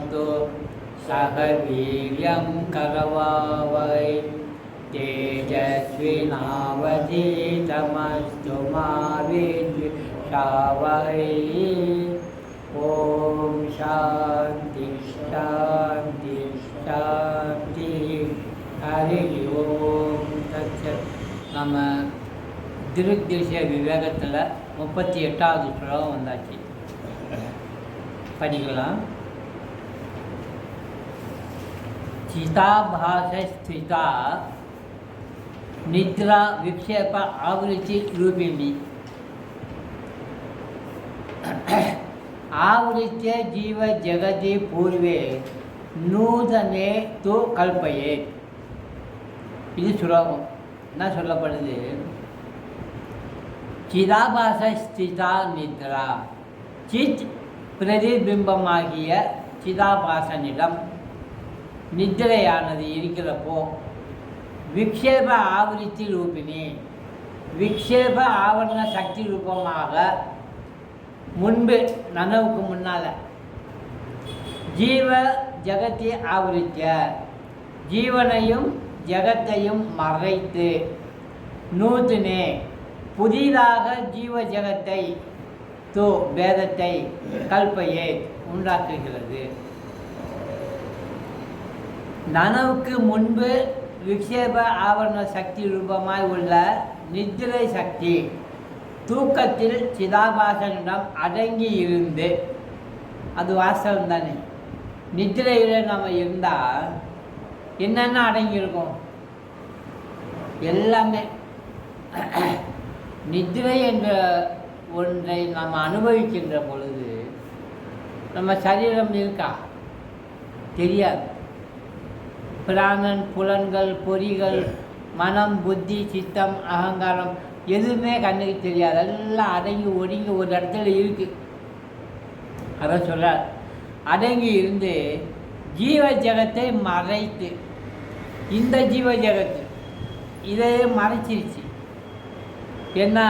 भुनक्तु सह वीर्यं करवावहै तेजस्विनावधीतमस्तु मा विद्विषावहै। ओम शांति शांति शांति। हरि ओम तत्सत्। நம்ம திருஷ்ய விவேகத்தில் 38வது ஸ்லோகம் வந்தாச்சு, படிக்கலாம். चिताभासस्थिता निद्रा विक्षेप आवृत्ति रूपिणी आवृत्य जीव जगति पूर्वे नूतने तो कल्पये. இது சுலோகம். என்ன சொல்லப்படுது? சிதாபாசஸ்திதா நித்ரா, சித் பிரதிபிம்பமாகிய சிதாபாசனிடம் நித்திரையானது இருக்கிறப்போ விக்ஷேப ஆவரித்தி ரூபிணி, விக்ஷேப ஆவரண சக்தி ரூபமாக முன்பு நனவுக்கு முன்னால் ஜீவ ஜகத்தை ஆவரித்த, ஜீவனையும் ஜகத்தையும் மறைத்து நூத்தினே புதிதாக ஜீவ ஜகத்தை தோ பேதத்தை கல்பையே உண்டாக்குகிறது. நனவுக்கு முன்பு விக்ஷேப ஆவரண சக்தி ரூபமாய் உள்ள நித்திரை சக்தி தூக்கத்தில் சிதாபாசனிடம் அடங்கி இருந்து, அது வாஸ்தவம் தானே. நித்திரையில் நம்ம இருந்தால் என்னென்ன அடங்கியிருக்கும்? எல்லாமே. நித்திரை என்ற ஒன்றை நாம் அனுபவிக்கின்ற பொழுது நம்ம சரீரம் இருக்கா? தெரியாது. பிராணன், புலன்கள், பொறிகள், மனம், புத்தி, சித்தம், அகங்காரம் எதுவுமே கண்ணுக்கு தெரியாது. எல்லாம் அடங்கி ஒடுங்கி ஒரு இடத்துல இருக்குது. அதான் சொல்கிறார், அடங்கி இருந்து ஜீவ ஜகத்தை மறைத்து, இந்த ஜீவ ஜகத்து இதையே மறைச்சிருச்சு. ஏன்னா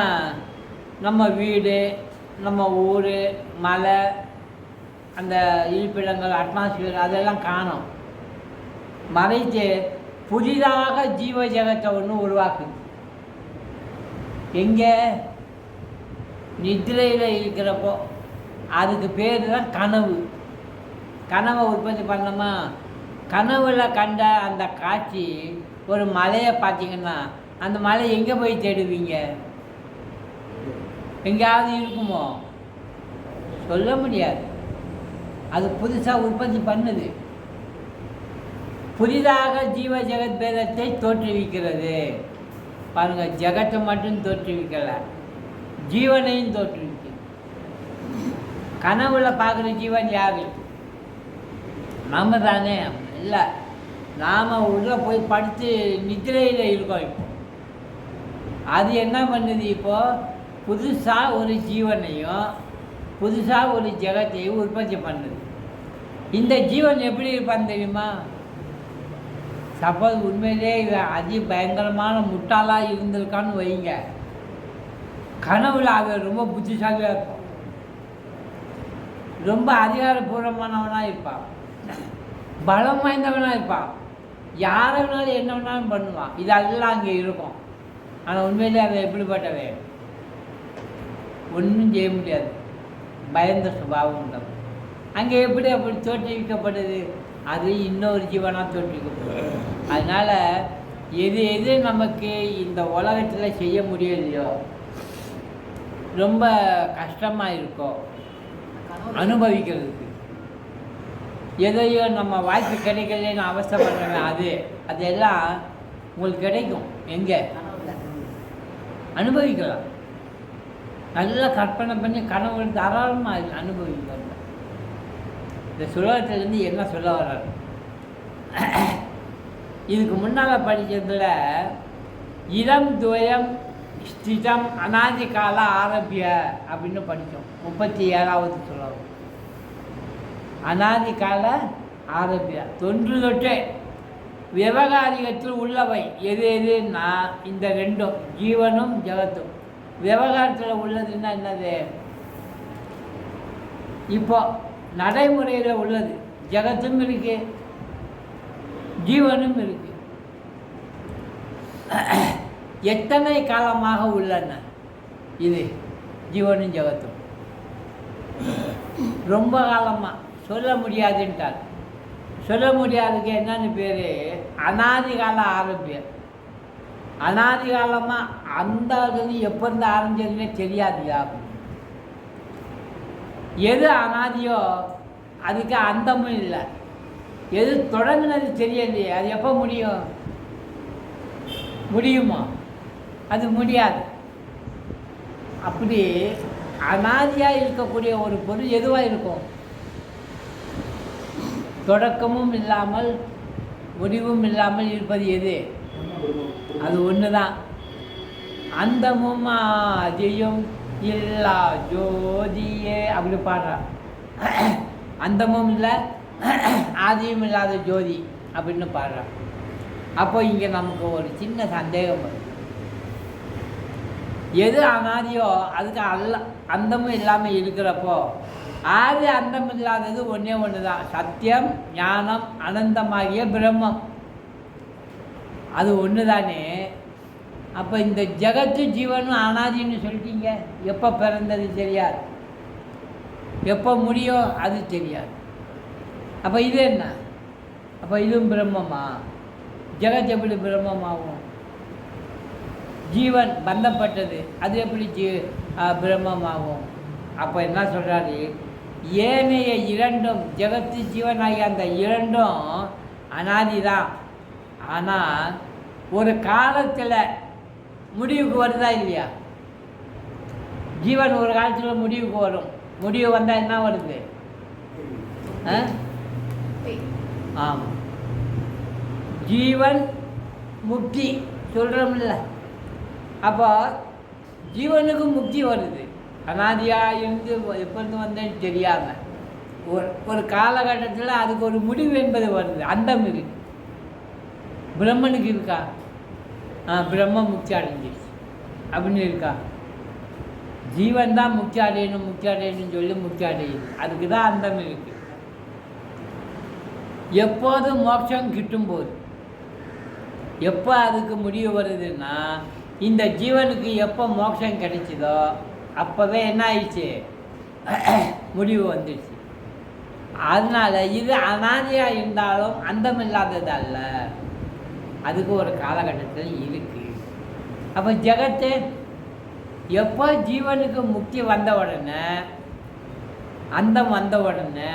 நம்ம வீடு, நம்ம ஊர், மலை, அந்த இருப்பிடங்கள், அட்மாஸ்பியர் அதெல்லாம் காணும். மறைத்து புதிதாக ஜீவ ஜகத்தை ஒன்று உருவாக்குது. எங்கே? நித்திரையில் இருக்கிறப்போ. அதுக்கு பேர் தான் கனவு. கனவை உற்பத்தி பண்ணோமா, கனவுல கண்ட அந்த காட்சி, ஒரு மலையை பார்த்தீங்கன்னா அந்த மலை எங்கே போய் தேடுவீங்க? எங்கேயாவது இருக்குமோ? சொல்ல முடியாது. அது புதுசாக உற்பத்தி பண்ணுது. புதிதாக ஜீவ ஜெகத் பேதத்தை தோற்றுவிக்கிறது. பாருங்கள், ஜெகத்தை மட்டும் தோற்றுவிக்கலை, ஜீவனையும் தோற்றுவிக்கு. கனவுல பார்க்குற ஜீவன் யாரு? நம்ம தானே. இல்லை, நாம் உள்ளே போய் படுத்து நித்திரையில் இருக்கோம். இப்போ அது என்ன பண்ணுது? இப்போது புதுசாக ஒரு ஜீவனையும் புதுசாக ஒரு ஜெகத்தையும் உற்பத்தி பண்ணுது. இந்த ஜீவன் எப்படி இருப்பான்னு தெரியுமா? சப்போஸ் உண்மையிலே அதி பயங்கரமான முட்டாளாக இருந்திருக்கான்னு வைங்க, கனவுல அவன் ரொம்ப புத்திசாலியாக இருப்பான், ரொம்ப அதிகாரபூர்வமானவனாக இருப்பான், பலம் வாய்ந்தவனாக இருப்பான், யாரை வேணாலும் என்ன வேணாலும் பண்ணுவான். இதெல்லாம் அங்கே இருக்கும். ஆனால் உண்மையிலே அவன் எப்படிப்பட்டவன்? ஒன்றும் செய்ய முடியாது. பயந்த சுபாவம் உண்டவன். அங்கே எப்படி அப்படி தோற்றுவிக்கப்படுது? அது இன்னொரு ஜீவனாக தோற்றுவிக்கப்படுது. அதனால் எது எது நமக்கு இந்த உலகத்தில் செய்ய முடியலையோ, ரொம்ப கஷ்டமாக இருக்கோ அனுபவிக்கிறதுக்கு, எதையோ நம்ம வாய்ப்பு கிடைக்கலன்னு அவசரப்படுறேன், அது எல்லாம் உங்களுக்கு கிடைக்கும். எங்கே? அனுபவிக்கலாம். நல்லா கற்பனை பண்ணி கனவு தாராளமாக அனுபவிக்கலாம். இந்த சுலோகத்திலேருந்து என்ன சொல்ல வர்றாரு? இதுக்கு முன்னால் படித்ததில் இளம் துவயம் ஸ்திதம் அநாதி கால ஆரம்பிய அப்படின்னு படித்தோம். 37வது சுலோகம். அநாதி கால ஆரம்பிய, தொன்று தொட்டே விவகாரிகத்தில் உள்ளவை எது எதுன்னா இந்த ரெண்டும், ஜீவனும் ஜகத்தும். விவகாரத்தில் உள்ளதுன்னா என்னது? இப்போ நடைமுறையில் உள்ளது ஜகத்தும் இருக்கு, ஜீவனும் இருக்கு. எத்தனை காலமாக உள்ளன இது ஜீவனும் ஜகத்தும்? ரொம்ப காலமாக சொல்ல முடியாதுன்ட்டார். சொல்ல முடியாதுக்கு என்னன்னு பேர்? அனாதி கால ஆரம்பியம். அனாதி காலமாக அந்த எப்போ இருந்து ஆரம்பிச்சதுன்னே தெரியாது யாரும். எது அனாதியோ அதுக்கு அந்தமும் இல்லை, எது தொடங்கினது தெரியலையே அது எப்போ முடியும்? முடியுமா? அது முடியாது. அப்படி அனாதியாக இருக்கக்கூடிய ஒரு பொருள் எதுவாக இருக்கும்? தொடக்கமும் இல்லாமல் முடிவும் இல்லாமல் இருப்பது எது? அது ஒன்று தான். அந்தமும் ஆதியும் இல்லா ஜோதியே அப்படி பாடுறான். அந்தமும் இல்லை ஆதியும் இல்லாத ஜோதி அப்படின்னு பாடுறான். அப்போ இங்கே நமக்கு ஒரு சின்ன சந்தேகம் வரும். எது அனாதியோ அதுக்கு அந்தமும் இல்லாமல் இருக்கிறப்போ ஆதி அந்தம் இல்லாதது ஒன்றே ஒன்று தான், சத்தியம் ஞானம் அனந்தமாகிய பிரம்மம். அது ஒன்று தானே. அப்போ இந்த ஜகத்து ஜீவனும் அனாதின்னு சொல்லிட்டீங்க. எப்போ பிறந்தது தெரியாது, எப்போ முடியும் அது தெரியாது. அப்போ இது என்ன? அப்போ இதுவும் பிரம்மமா? ஜெகத் எப்படி பிரம்மமாகும்? ஜீவன் பந்தப்பட்டது, அது எப்படி பிரம்மமாகும்? அப்போ என்ன சொல்கிறாரு? ஏனைய இரண்டும் ஜெகத்து ஜீவன் ஆகிய அந்த இரண்டும் அனாதி தான். ஆனால் ஒரு காலத்தில் முடிவுக்கு வருதா இல்லையா? ஜீவன் ஒரு காலத்தில் முடிவுக்கு வரும். முடிவு வந்தால் என்ன வருது? ஆமாம், ஜீவன் முக்தி சொல்கிறோம்ல. அப்போ ஜீவனுக்கு முக்தி வருது. அனாதியாக இருந்து எப்போருந்து வந்தேன்னு தெரியாமல் ஒரு காலகட்டத்தில் அதுக்கு ஒரு முடிவு என்பது வருது. அந்தம் இருக்கு. பிரம்மனுக்கு இருக்கா? பிரம்ம முக்தி அடைஞ்சிருச்சு அப்படின்னு இருக்கா? ஜீவன் தான் முக்தி அடையணும்னு சொல்லி முக்தி அடையுது. அதுக்கு தான் அந்தம் இருக்கு. எப்போது மோட்சம் கிட்டும்போது, எப்போ அதுக்கு முடிவு வருதுன்னா, இந்த ஜீவனுக்கு எப்போ மோட்சம் கிடைச்சிதோ அப்போவே என்ன ஆயிடுச்சு? முடிவு வந்துடுச்சு. அதனால் இது அனாதியாக இருந்தாலும் அந்தம் இல்லாதது அல்ல, அதுக்கு ஒரு காலகட்டத்தில் இருக்குது. அப்போ ஜெகத்து எப்போ ஜீவனுக்கு முக்தி வந்த உடனே, அந்தம் வந்த உடனே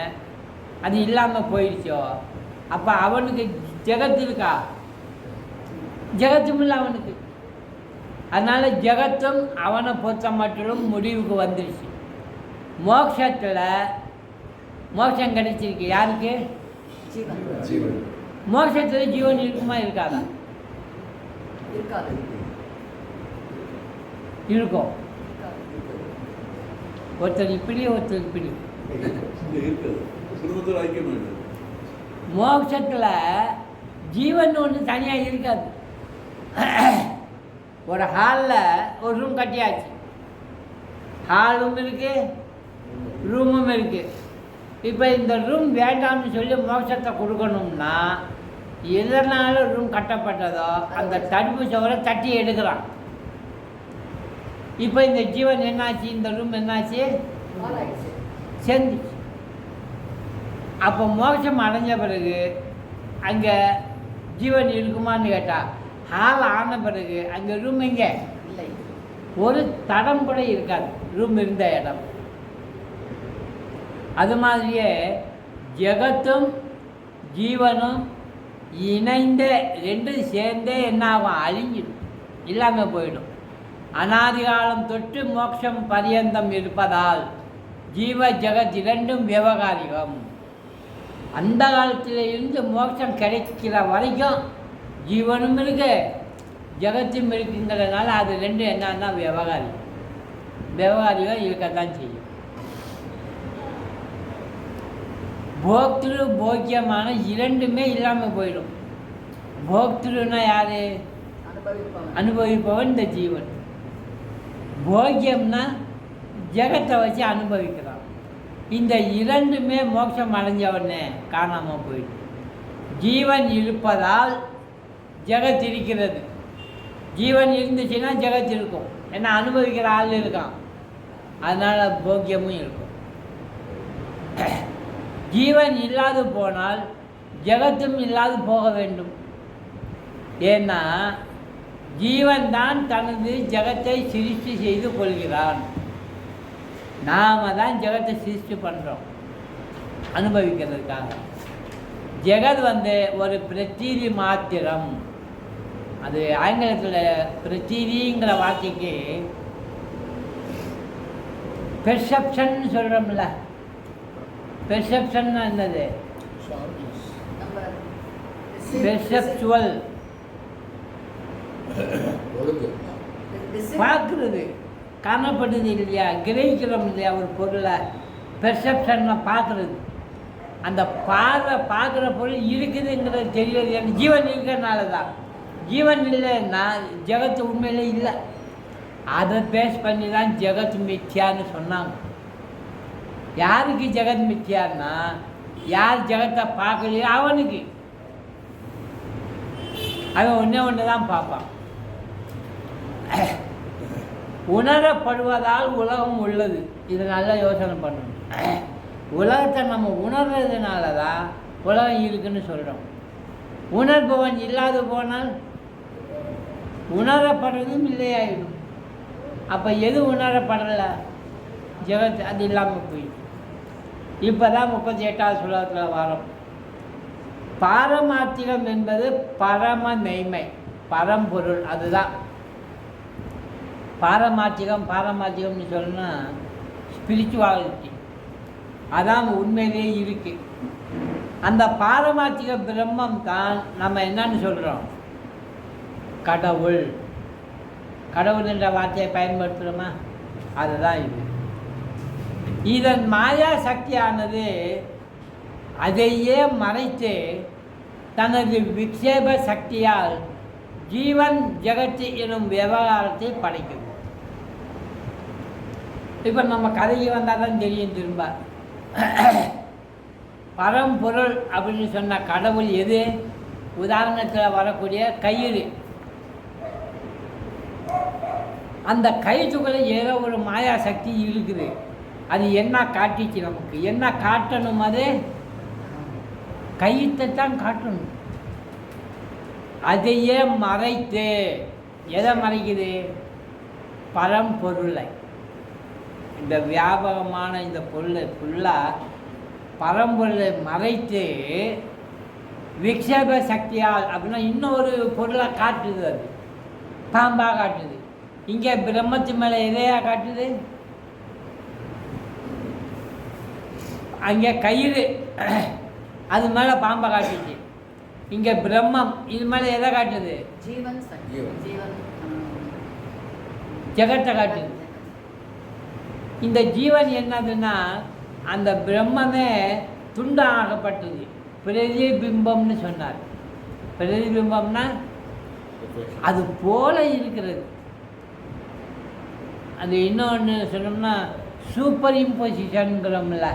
அது இல்லாமல் போயிடுச்சோ அப்போ அவனுக்கு ஜெகத்து இருக்கா? ஜெகத்தும் இல்லை அவனுக்கு. அதனால் ஜெகத்தும் அவனை பொறுத்த மட்டும் முடிவுக்கு வந்துடுச்சு. மோட்சத்தில் மோட்சம் கிடைச்சிருக்கு யாருக்கு? மோட்சத்தில் ஜீவன் இருக்குமா இருக்காதா? இருக்கும். ஒருத்தர் இப்படி ஒருத்தர் இப்படி. மோட்சத்தில் ஜீவன் ஒன்று தனியாக இருக்காது. ஒரு ஹாலில் ஒரு ரூம் கட்டியாச்சு. ஹாலும் இருக்குது, ரூமும் இருக்குது. இப்போ இந்த ரூம் வேண்டாம்னு சொல்லி மோட்சத்தை கொடுக்கணும்னா எதனால ரூம் கட்டப்பட்டதோ அந்த தடுப்பு சுவரை தட்டி எடுக்கிறான். இப்போ இந்த ஜீவன் என்னாச்சு? இந்த ரூம் என்னாச்சு? சேர்ந்துச்சு. அப்போ மோட்சம் அடைஞ்ச பிறகு அங்கே ஜீவன் இருக்குமான்னு கேட்டால், ஹால் ஆன பிறகு அங்கே ரூம் எங்கே இல்லை, ஒரு தடம் கூட இருக்காது ரூம் இருந்த இடம். அது மாதிரியே ஜெகத்தும் ஜீவனும் இணைந்தே ரெண்டும் சேர்ந்தே என்ன ஆகும்? அழிஞ்சிடும், இல்லாமல் போயிடும். அனாதிகாலம் தொட்டு மோட்சம் பரியந்தம் இருப்பதால் ஜீவ ஜெகத் இரண்டும் விவகாரிகம். அந்த காலத்தில் இருந்து மோட்சம் கிடைக்கிற வரைக்கும் ஜீவனும் இருக்கு, ஜெகத்தும் இருக்குங்கிறதுனால அது ரெண்டும் என்னன்னா விவகாரிகம் இருக்கத்தான் செய்யும். போக்திரு போக்கியமான இரண்டுமே இல்லாமல் போயிடும். போக்திருன்னா யார்? அனுபவிப்பவன் இந்த ஜீவன். போக்கியம்னா ஜெகத்தை வச்சு அனுபவிக்கிறான். இந்த இரண்டுமே மோட்சம் அடைஞ்சவனே காணாமல் போயிடுது. ஜீவன் இருப்பதால் ஜெகத் இருக்கிறது. ஜீவன் இருந்துச்சுன்னா ஜெகத் இருக்கும். ஏன்னா அனுபவிக்கிற ஆள் இருக்கான், அதனால் போக்கியமும் இருக்கும். ஜீவன் இல்லாது போனால் ஜெகத்தும் இல்லாது போக வேண்டும். ஏன்னா ஜீவன் தான் தனது ஜெகத்தை சிருஷ்டி செய்து கொள்கிறான். நாம் தான் ஜெகத்தை சிருஷ்டி பண்ணுறோம் அனுபவிக்கிறதுக்காக. ஜெகத் ஒரு பிரத்தீதி மாத்திரம். அது ஆங்கிலத்தில் பிரத்தீதிங்கிற வார்த்தைக்கு பெர்செப்ஷன் சொல்கிறோம்ல. பெர்செப்ஷன் என்னது? பெர்செப்சுவல், பார்க்குறது, காணப்படுது இல்லையா, கிரகிக்கிறோம் இல்லையா ஒரு பொருளை. பெர்செப்ஷனில் பார்க்குறது. அந்த பார்க்குற பொருள் இருக்குதுங்கிறது தெரியாது. எனக்கு ஜீவன் இருக்கிறதுனால தான். ஜீவன் இல்லைன்னா ஜெகத்து உண்மையிலே இல்லை. அதை பேஸ் பண்ணி தான் ஜெகத் மித்யான்னு சொன்னாங்க. யாருக்கு ஜெகத் மித்யான்னா, யார் ஜெகத்தை பார்க்கலையோ அவனுக்கு. அவன் ஒன்று தான் பார்ப்பான். உணரப்படுவதால் உலகம் உள்ளது. இது நல்லா யோசனை பண்ணணும். உலகத்தை நம்ம உணர்றதுனால தான் உலகம் இருக்குன்னு சொல்கிறோம். உணர்பவன் இல்லாது போனால் உணரப்படுறதும் இல்லையாயிடும். அப்போ எது உணரப்படலை? ஜெகத். அது இல்லாமல் போயிடும். இப்போ தான் 38வது ஸ்லோகத்தில் வரோம். பாரமார்த்திகம் என்பது பரம மெய்மை, பரம்பொருள். அதுதான் பாரமார்த்திகம். பாரமார்த்திகம்னு சொன்னால் ஸ்பிரிச்சுவாலிட்டி. அதான் உண்மையிலே இருக்குது. அந்த பாரமார்த்திக பிரம்மம் தான் நம்ம என்னன்னு சொல்கிறோம்? கடவுள். கடவுள் என்ற வார்த்தையை பயன்படுத்துகிறோமா? அதுதான் இது. இதன் மாயா சக்தியானது அதையே மறைத்து தனது விக்ஷேப சக்தியால் ஜீவன் ஜெகத்து எனும் விவகாரத்தை படைக்கும். இப்போ நம்ம கதைக்கு வந்தால் தான் தெரியும். திரும்ப பரம்பொருள் அப்படின்னு சொன்ன கடவுள் எது? உதாரணத்தில் வரக்கூடிய கயிறு. அந்த கயிற்றுக்குள்ளே ஏதோ ஒரு மாயா சக்தி இருக்குது. அது என்ன காட்டிச்சு? நமக்கு என்ன காட்டணும்? அது கயிற்றைத்தான் காட்டணும். அதையே மறைத்து, எதை மறைக்குது? பரம்பொருளை. இந்த வியாபகமான இந்த பொருளை ஃபுல்லாக பரம்பொருளை மறைத்து விக்ஷேப சக்தியால் அப்படின்னா இன்னொரு பொருளை காட்டுது. அது பாம்பாக காட்டுது. இங்கே பிரம்மத்து மேலே எதையா காட்டுது? அங்கே கயிறு, அது மேலே பாம்பை காட்டுச்சு. இங்கே பிரம்மம், இது மேலே எதை காட்டுது? ஜீவன், ஜெகத்தை காட்டுது. இந்த ஜீவன் என்னதுன்னா அந்த பிரம்மமே துண்டாகப்பட்டது. பிரதிபிம்பம்னு சொன்னார். பிரதிபிம்பம்னா அது போல இருக்கிறது. அது இன்னொன்று சொன்னோம்னா சூப்பர் இம்போசிஷனுங்கிறோம்ல,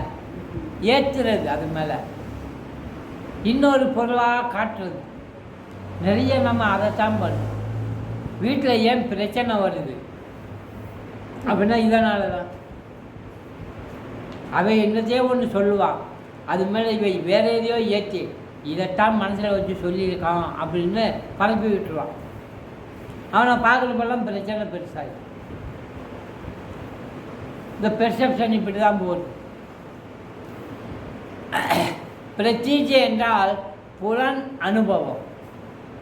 ஏற்றுறது. அது மேலே இன்னொரு பொருளாக காட்டுறது. நிறைய நம்ம அதைத்தான் பண்ணுறோம். வீட்டில் ஏன் பிரச்சனை வருது அப்படின்னா இதனால தான். அவன் என்னத்தையோ ஒன்று சொல்லுவான், அது மேலே இவை வேற எதையோ ஏற்றி இதைத்தான் மனசில் வச்சு சொல்லியிருக்கான் அப்படின்னு பரப்பி விட்டுருவான். அவனை பார்க்குறப்பெல்லாம் பிரச்சனை பெருசாகி. இந்த பெர்செப்ஷன் இப்படி தான் போகுது. பிரத்தீஜை என்றால் புலன் அனுபவம்.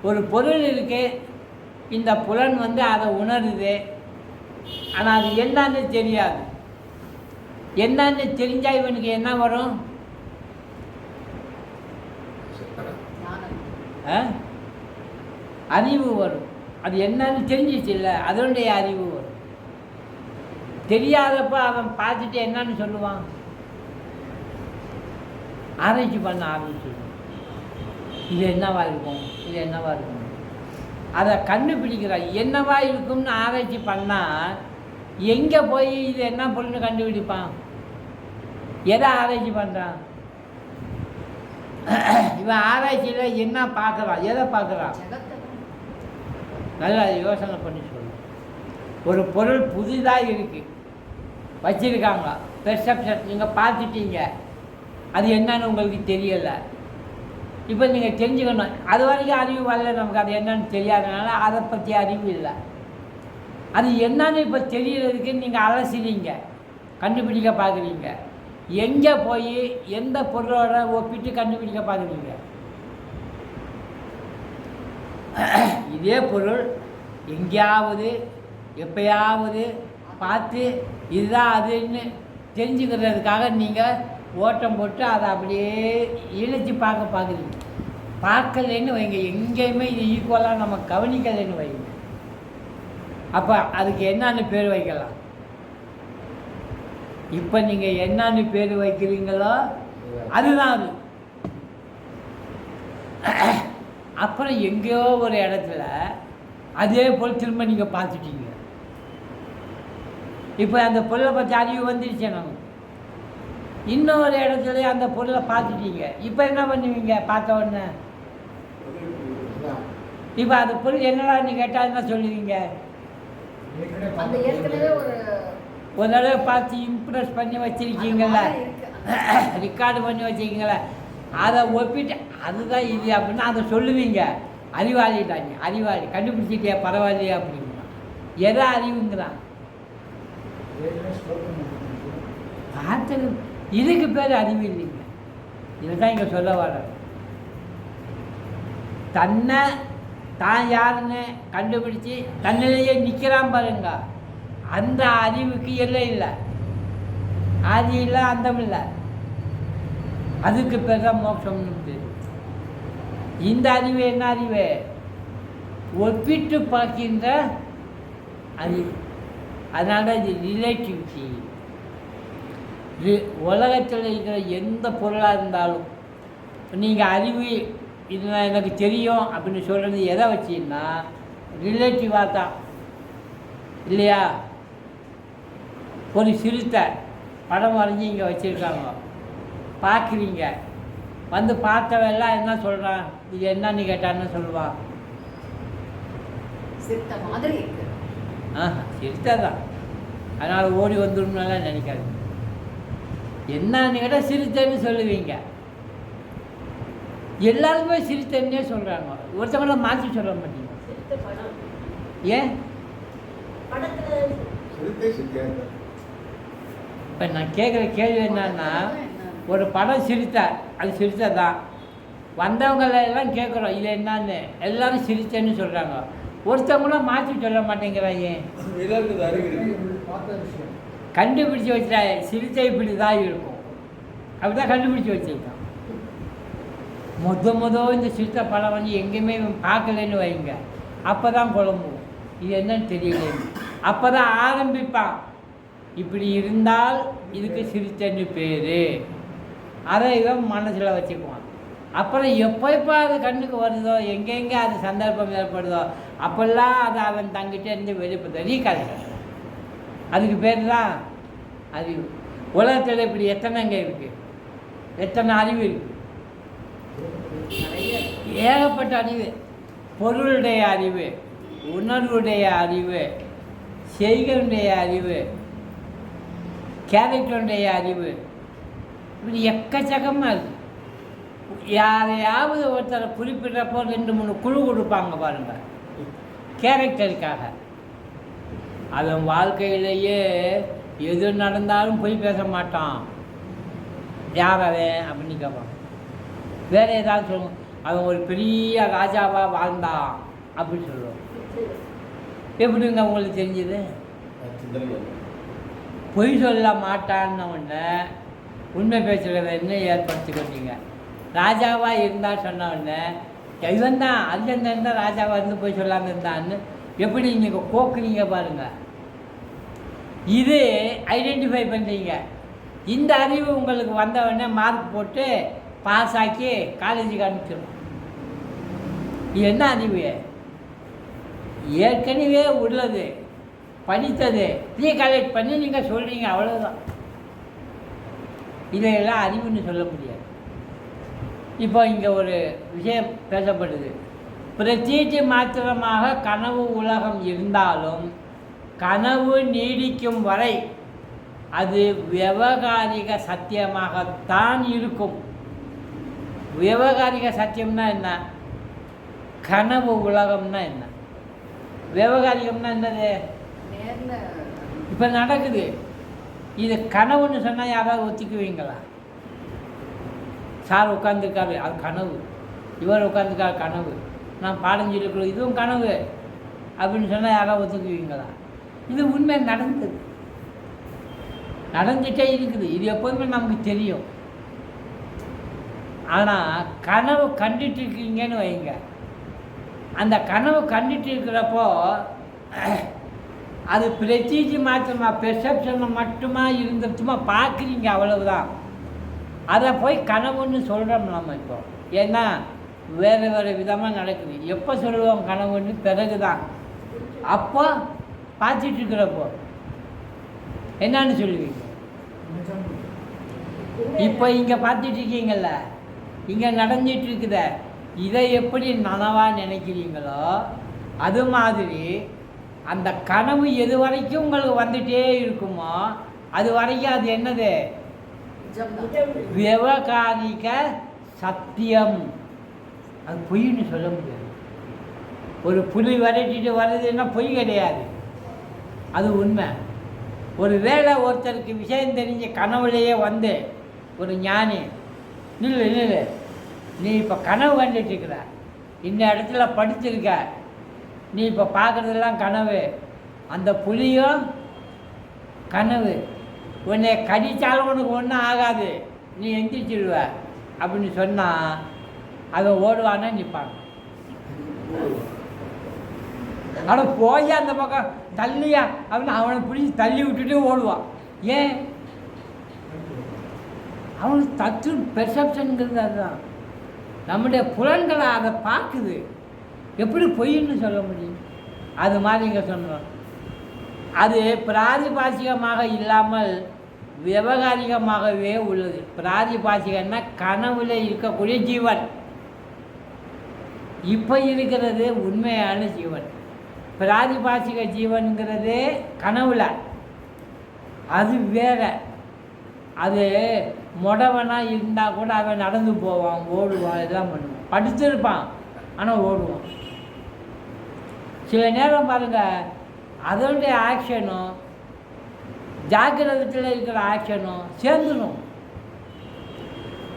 ஒரு பொருள் இருக்கு, இந்த புலன் அதை உணருது. ஆனால் அது என்னன்னு தெரியாது. என்னன்னு தெரிஞ்சால் இவனுக்கு என்ன வரும்? அறிவு வரும். அது என்னன்னு தெரிஞ்சிச்சு இல்லை, அதனுடைய அறிவு வரும். தெரியாதப்ப அவன் பார்த்துட்டு என்னன்னு சொல்லுவான்? ஆராய்ச்சி பண்ண ஆரம்பிச்சிடுவான். இது என்னவா இருக்கும், இது என்னவா இருக்கும், அதை கண்டுபிடிக்கிறான். என்னவா இருக்கும்னு ஆராய்ச்சி பண்ணால் எங்கே போய் இது என்ன பொருள்னு கண்டுபிடிப்பான்? எதை ஆராய்ச்சி பண்ணுறான்? இவன் ஆராய்ச்சியில் என்ன பார்க்குறான், எதை பார்க்குறான்? நல்லா யோசனை பண்ணி சொல்லு. ஒரு பொருள் புதிதாக இருக்குது, வச்சுருக்காங்க, பெர்செப்ஷன் நீங்கள் பார்த்துட்டீங்க, அது என்னன்னு உங்களுக்கு தெரியலை. இப்போ நீங்கள் தெரிஞ்சுக்கணும். அது வரைக்கும் அறிவு வரல நமக்கு, அது என்னன்னு தெரியாதனால அதை பற்றி அறிவு இல்லை. அது என்னன்னு இப்போ தெரியறதுக்கு நீங்கள் அலசிறீங்க, கண்டுபிடிக்க பார்க்குறீங்க. எங்கே போய் எந்த பொருளோட ஒப்பிட்டு கண்டுபிடிக்க பார்க்குறீங்க? இதே பொருள் எங்கேயாவது எப்பயாவது பார்த்து இதுதான் அதுன்னு தெரிஞ்சுக்கிறதுக்காக நீங்கள் ஓட்டம் போட்டு அதை அப்படியே இணைச்சி பார்க்குறீங்க. பார்க்கலன்னு வைங்க, எங்கேயுமே இது ஈக்குவலாக நம்ம கவனிக்கலைன்னு வைங்க. அப்போ அதுக்கு என்னன்னு பேர் வைக்கலாம்? இப்போ நீங்கள் என்னன்னு பேர் வைக்கிறீங்களோ அதுதான் அது. அப்புறம் எங்கேயோ ஒரு இடத்துல அதே போல் திரும்ப நீங்கள் பார்த்துட்டீங்க. இப்போ அந்த பொருளை பற்றி அறிவு வந்துடுச்சு நமக்கு. இன்னொரு இடத்துல அந்த பொருளை பார்த்துட்டீங்க. இப்போ என்ன பண்ணுவீங்க? பார்த்த உடனே இப்போ அந்த பொருள் என்னடான்னு கேட்டால் என்ன சொல்லுவீங்க? ஒரு தடவை பார்த்து இம்ப்ரெஸ் பண்ணி வச்சுருக்கீங்கள, ரெக்கார்டு பண்ணி வச்சுருக்கீங்கள, அதை ஒப்பிட்டு அதுதான் இது அப்படின்னா அதை சொல்லுவீங்க. அறிவாளிட்டாங்க, அறிவாளி கண்டுபிடிச்சிட்டியா, பரவாயில்லையா அப்படின்னா. எதை அறிவுங்கிறான்? பார்த்தது இதுக்கு பேர் அறிவு இல்லைங்க. இதுதான் இங்கே சொல்ல வர. தன்னை தான் யாருன்னு கண்டுபிடிச்சி தன்னிலேயே நிற்கிறான் பாருங்க, அந்த அறிவுக்கு எல்லை இல்லை, ஆதி இல்லை, அந்தம் இல்லை. அதுக்கு பேர் தான் மோட்சம்னு பேர். இந்த அறிவு என்ன அறிவு? ஒப்பிட்டு பார்க்கின்ற அறிவு. அதனால இது ரிலேட்டிவிட்டி. உலகத்தில் இருக்கிற எந்த பொருளாக இருந்தாலும் நீங்கள் அறிவு இது எனக்கு தெரியும் அப்படின்னு சொல்கிறது எதை வச்சின்னா ரிலேட்டிவாக தான், இல்லையா? ஒரு சிறுத்தை படம் வரைஞ்சி இங்கே வச்சுருக்காங்க, பார்க்குறீங்க. வந்து பார்த்தவெல்லாம் என்ன சொல்கிறான்? இது என்னன்னு கேட்டான்னு சொல்லுவான், சிறுத்தை தான், அதனால் ஓடி வந்துடணும்னாலாம் நினைக்காது. என்னன்னு கேட்டால் சிறுத்தைன்னு சொல்லுவீங்க. எல்லாருமே சிறுத்தைன்னே சொல்கிறாங்க, ஒருத்தவங்கள மாற்றி சொல்ல மாட்டீங்க. ஏன்? இப்போ நான் கேட்குற கேள்வி என்னன்னா, ஒரு படம் சிரித்தா அது சிரித்தா தான், வந்தவங்களெல்லாம் கேட்குறோம் இது என்னன்னு, எல்லோரும் சிரித்தேன்னு சொல்கிறாங்க. ஒருத்தவங்களும் மாற்றி சொல்ல மாட்டேங்கிறாங்க. ஏன்? கண்டுபிடிச்சி வச்சுட்டா சிரிச்சை இப்படி தான் இருக்கும், அப்படி தான் கண்டுபிடிச்சி வச்சுருக்கான். இந்த சிறுத்தை படம் வந்து எங்கேயுமே பார்க்கலன்னு வைங்க, அப்போ தான் குழம்பும் இது என்னன்னு தெரியலன்னு. அப்போ தான் ஆரம்பிப்பான், இப்படி இருந்தால் இதுக்கு சிறுத்தைன்னு பேர். அதை இவன் மனசில் வச்சுக்குவான். அப்புறம் எப்போ அது கண்ணுக்கு வருதோ, எங்கெங்கே அது சந்தர்ப்பம் ஏற்படுதோ, அப்போல்லாம் அதை அவன் தங்கிட்டே இருந்து வெளிப்படுத்த ரீகால். அதுக்கு பேர் தான் அறிவு. உலகத்தில் இப்படி எத்தனைங்க இருக்குது, எத்தனை அறிவு இருக்குது? ஏகப்பட்ட அறிவு. பொருளுடைய அறிவு, உணர்வுடைய அறிவு, செய்களுடைய அறிவு, கேரக்டருடைய அறிவு, இப்படி எக்கச்சக்கமாக இருக்குது. யாரையாவது ஒருத்தரை குறிப்பிட்றப்போ 2-3 குழு கொடுப்பாங்க பாருங்கள், கேரக்டருக்காக. அவன் வாழ்க்கையிலேயே எது நடந்தாலும் போய் பேச மாட்டான். யார் அவன் அப்படின்னு கேட்பான். வேறு ஏதாவது சொல்லுவோம், அவன் ஒரு பெரிய ராஜாவாக வாழ்ந்தான் அப்படின்னு சொல்லுவோம். எப்படிங்க உங்களுக்கு தெரிஞ்சது? பொய் சொல்ல மாட்டான்னு உடனே உண்மை பேசுகிறத என்ன ஏற்படுத்தி கொண்டீங்க? ராஜாவாக இருந்தால் சொன்ன உடனே இவன் தான் அந்த ராஜாவாக இருந்து போய் சொல்லாமல் இருந்தான்னு எப்படி நீங்கள் கோக்குறீங்க பாருங்கள். இது ஐடென்டிஃபை பண்ணுறீங்க. இந்த அறிவு உங்களுக்கு வந்தவுடனே மார்க் போட்டு பாஸ் ஆக்கி காலேஜுக்கு அனுப்பிச்சிடும். இது என்ன அறிவு? ஏற்கனவே உள்ளது, படித்தது ரீகலெக்ட் பண்ணி நீங்கள் சொல்கிறீங்க, அவ்வளோதான். இதையெல்லாம் அறிவுன்னு சொல்ல முடியாது. இப்போ இங்கே ஒரு விஷயம் பேசப்படுது. பிரதீதி மாத்திரமாக கனவு உலகம் இருந்தாலும் கனவு நீடிக்கும் வரை அது விவகாரிக சத்தியமாகத்தான் இருக்கும். விவகாரிக சத்தியம்னா என்ன? கனவு உலகம்னா என்ன? விவகாரிகம்னா என்னது? இப்போ நடக்குது. இது கனவுன்னு சொன்னால் யாராவது ஒத்துக்குவீங்களா? சார் உட்காந்துருக்காரு, அது கனவு. இவர் உட்காந்துருக்காரு, கனவு. நான் பாடம் சொல்லிக்கிறோம், இதுவும் கனவு அப்படின்னு சொன்னால் யாராவது ஒத்துக்குவீங்களா? இது உண்மை நடந்தது, நடந்துகிட்டே இருக்குது. இது எப்போதுமே நமக்கு தெரியும். ஆனால் கனவு கண்டுட்டு இருக்கீங்கன்னு வைங்க. அந்த கனவு கண்டுட்டு இருக்கிறப்போ அது பிரதீதி மாத்திரமா, பெர்செப்ஷனை மட்டுமா இருந்துட்டுமா பார்க்குறீங்க, அவ்வளவுதான். அதை போய் கனவுன்னு சொல்கிறோம் நம்ம இப்போ. ஏன்னா வேறு வேறு விதமாக நடக்குது. எப்போ சொல்லுவோம் கனவுன்னு? பிறகு தான். அப்போ பார்த்துட்டு இருக்கிறப்போ என்னான்னு சொல்லுவீங்க? இப்போ இங்கே பார்த்துட்டு இருக்கீங்கள்ல, இங்கே நடந்துட்டு இருக்குத, இதை எப்படி நனவாக நினைக்கிறீங்களோ அது மாதிரி அந்த கனவு எது வரைக்கும் உங்களுக்கு வந்துகிட்டே இருக்குமோ அது வரைக்கும் அது என்னது? விவகாரிக சத்தியம். அது பொய்ன்னு சொல்ல முடியாது. ஒரு புலி விரட்டிட்டு வருதுன்னா பொய் கிடையாது, அது உண்மை. ஒரு வேளை ஒருத்தருக்கு விஷயம் தெரிஞ்ச கனவுலையே வந்து ஒரு ஞானி, நில்லு நீ இப்போ கனவு கண்டுட்டு இருக்கிற, இந்த இடத்துல படுத்திருக்க, நீ இப்போ பார்க்குறதெல்லாம் கனவு, அந்த புலியும் கனவு, உன்னை கடித்தாலும் உனக்கு ஒன்றும் ஆகாது, நீ எந்திரிச்சிடுவ அப்படின்னு சொன்னால் அவன் ஓடுவானே நிற்பாங்க. ஆனால் போய் அந்த பக்கம் தள்ளியா அப்படின்னு அவனை பிடிச்சி தள்ளி விட்டுட்டு ஓடுவான். ஏன்? அவனுக்கு தத்து பெர்செப்ஷனுங்கிறது அதுதான். நம்முடைய புலன்களை அதை பார்க்குது. எப்படி பொய்ன்னு சொல்ல முடியும்? அது மாதிரி இங்கே சொன்னோம். அது பிராதிபாசிகமாக இல்லாமல் விவகாரிகமாகவே உள்ளது. பிராதிபாசிகன்னா கனவுல இருக்கக்கூடிய ஜீவன். இப்போ இருக்கிறது உண்மையான ஜீவன். பிராதிபாசிக ஜீவனுங்கிறது கனவுல, அது வேற. அது முடவனாக இருந்தால் கூட அவன் நடந்து போவான், ஓடுவான், இதெல்லாம் பண்ணுவான். படிச்சிருப்பான் ஆனால் ஓடுவான். சில நேரம் பாருங்கள், அதனுடைய ஆக்ஷனும் ஜாக்கிரதத்தில் இருக்கிற ஆக்ஷனும் சேர்ந்துடும்.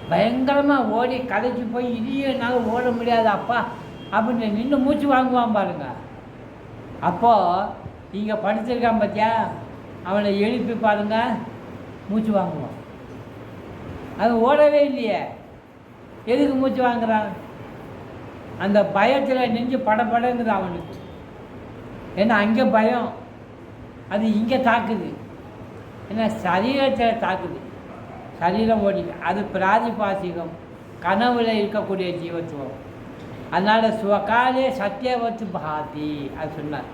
பயங்கரமாக ஓடி கதைச்சி போய் இதையே என்னால் ஓட முடியாது அப்பா அப்படின்னு நின்று மூச்சு வாங்குவான் பாருங்க. அப்போது இங்கே படிச்சிருக்கான் பார்த்தியா, அவனை எழுப்பி பாருங்க, மூச்சு வாங்குவான். அது ஓடவே இல்லையே, எதுக்கு மூச்சு வாங்குறான்? அந்த பயத்தில் நெஞ்சு படப்படங்குது அவனுக்கு. ஏன்னா அங்கே பயம், அது இங்கே தாக்குது. ஏன்னா சரீரத்தில் தாக்குது, சரீரம் ஓடிது. அது பிராதிபாசிகம், கனவுல இருக்கக்கூடிய ஜீவத்துவம். அதனால் சுவகாலே சத்தியவத்து பாதி அது சொன்னார்.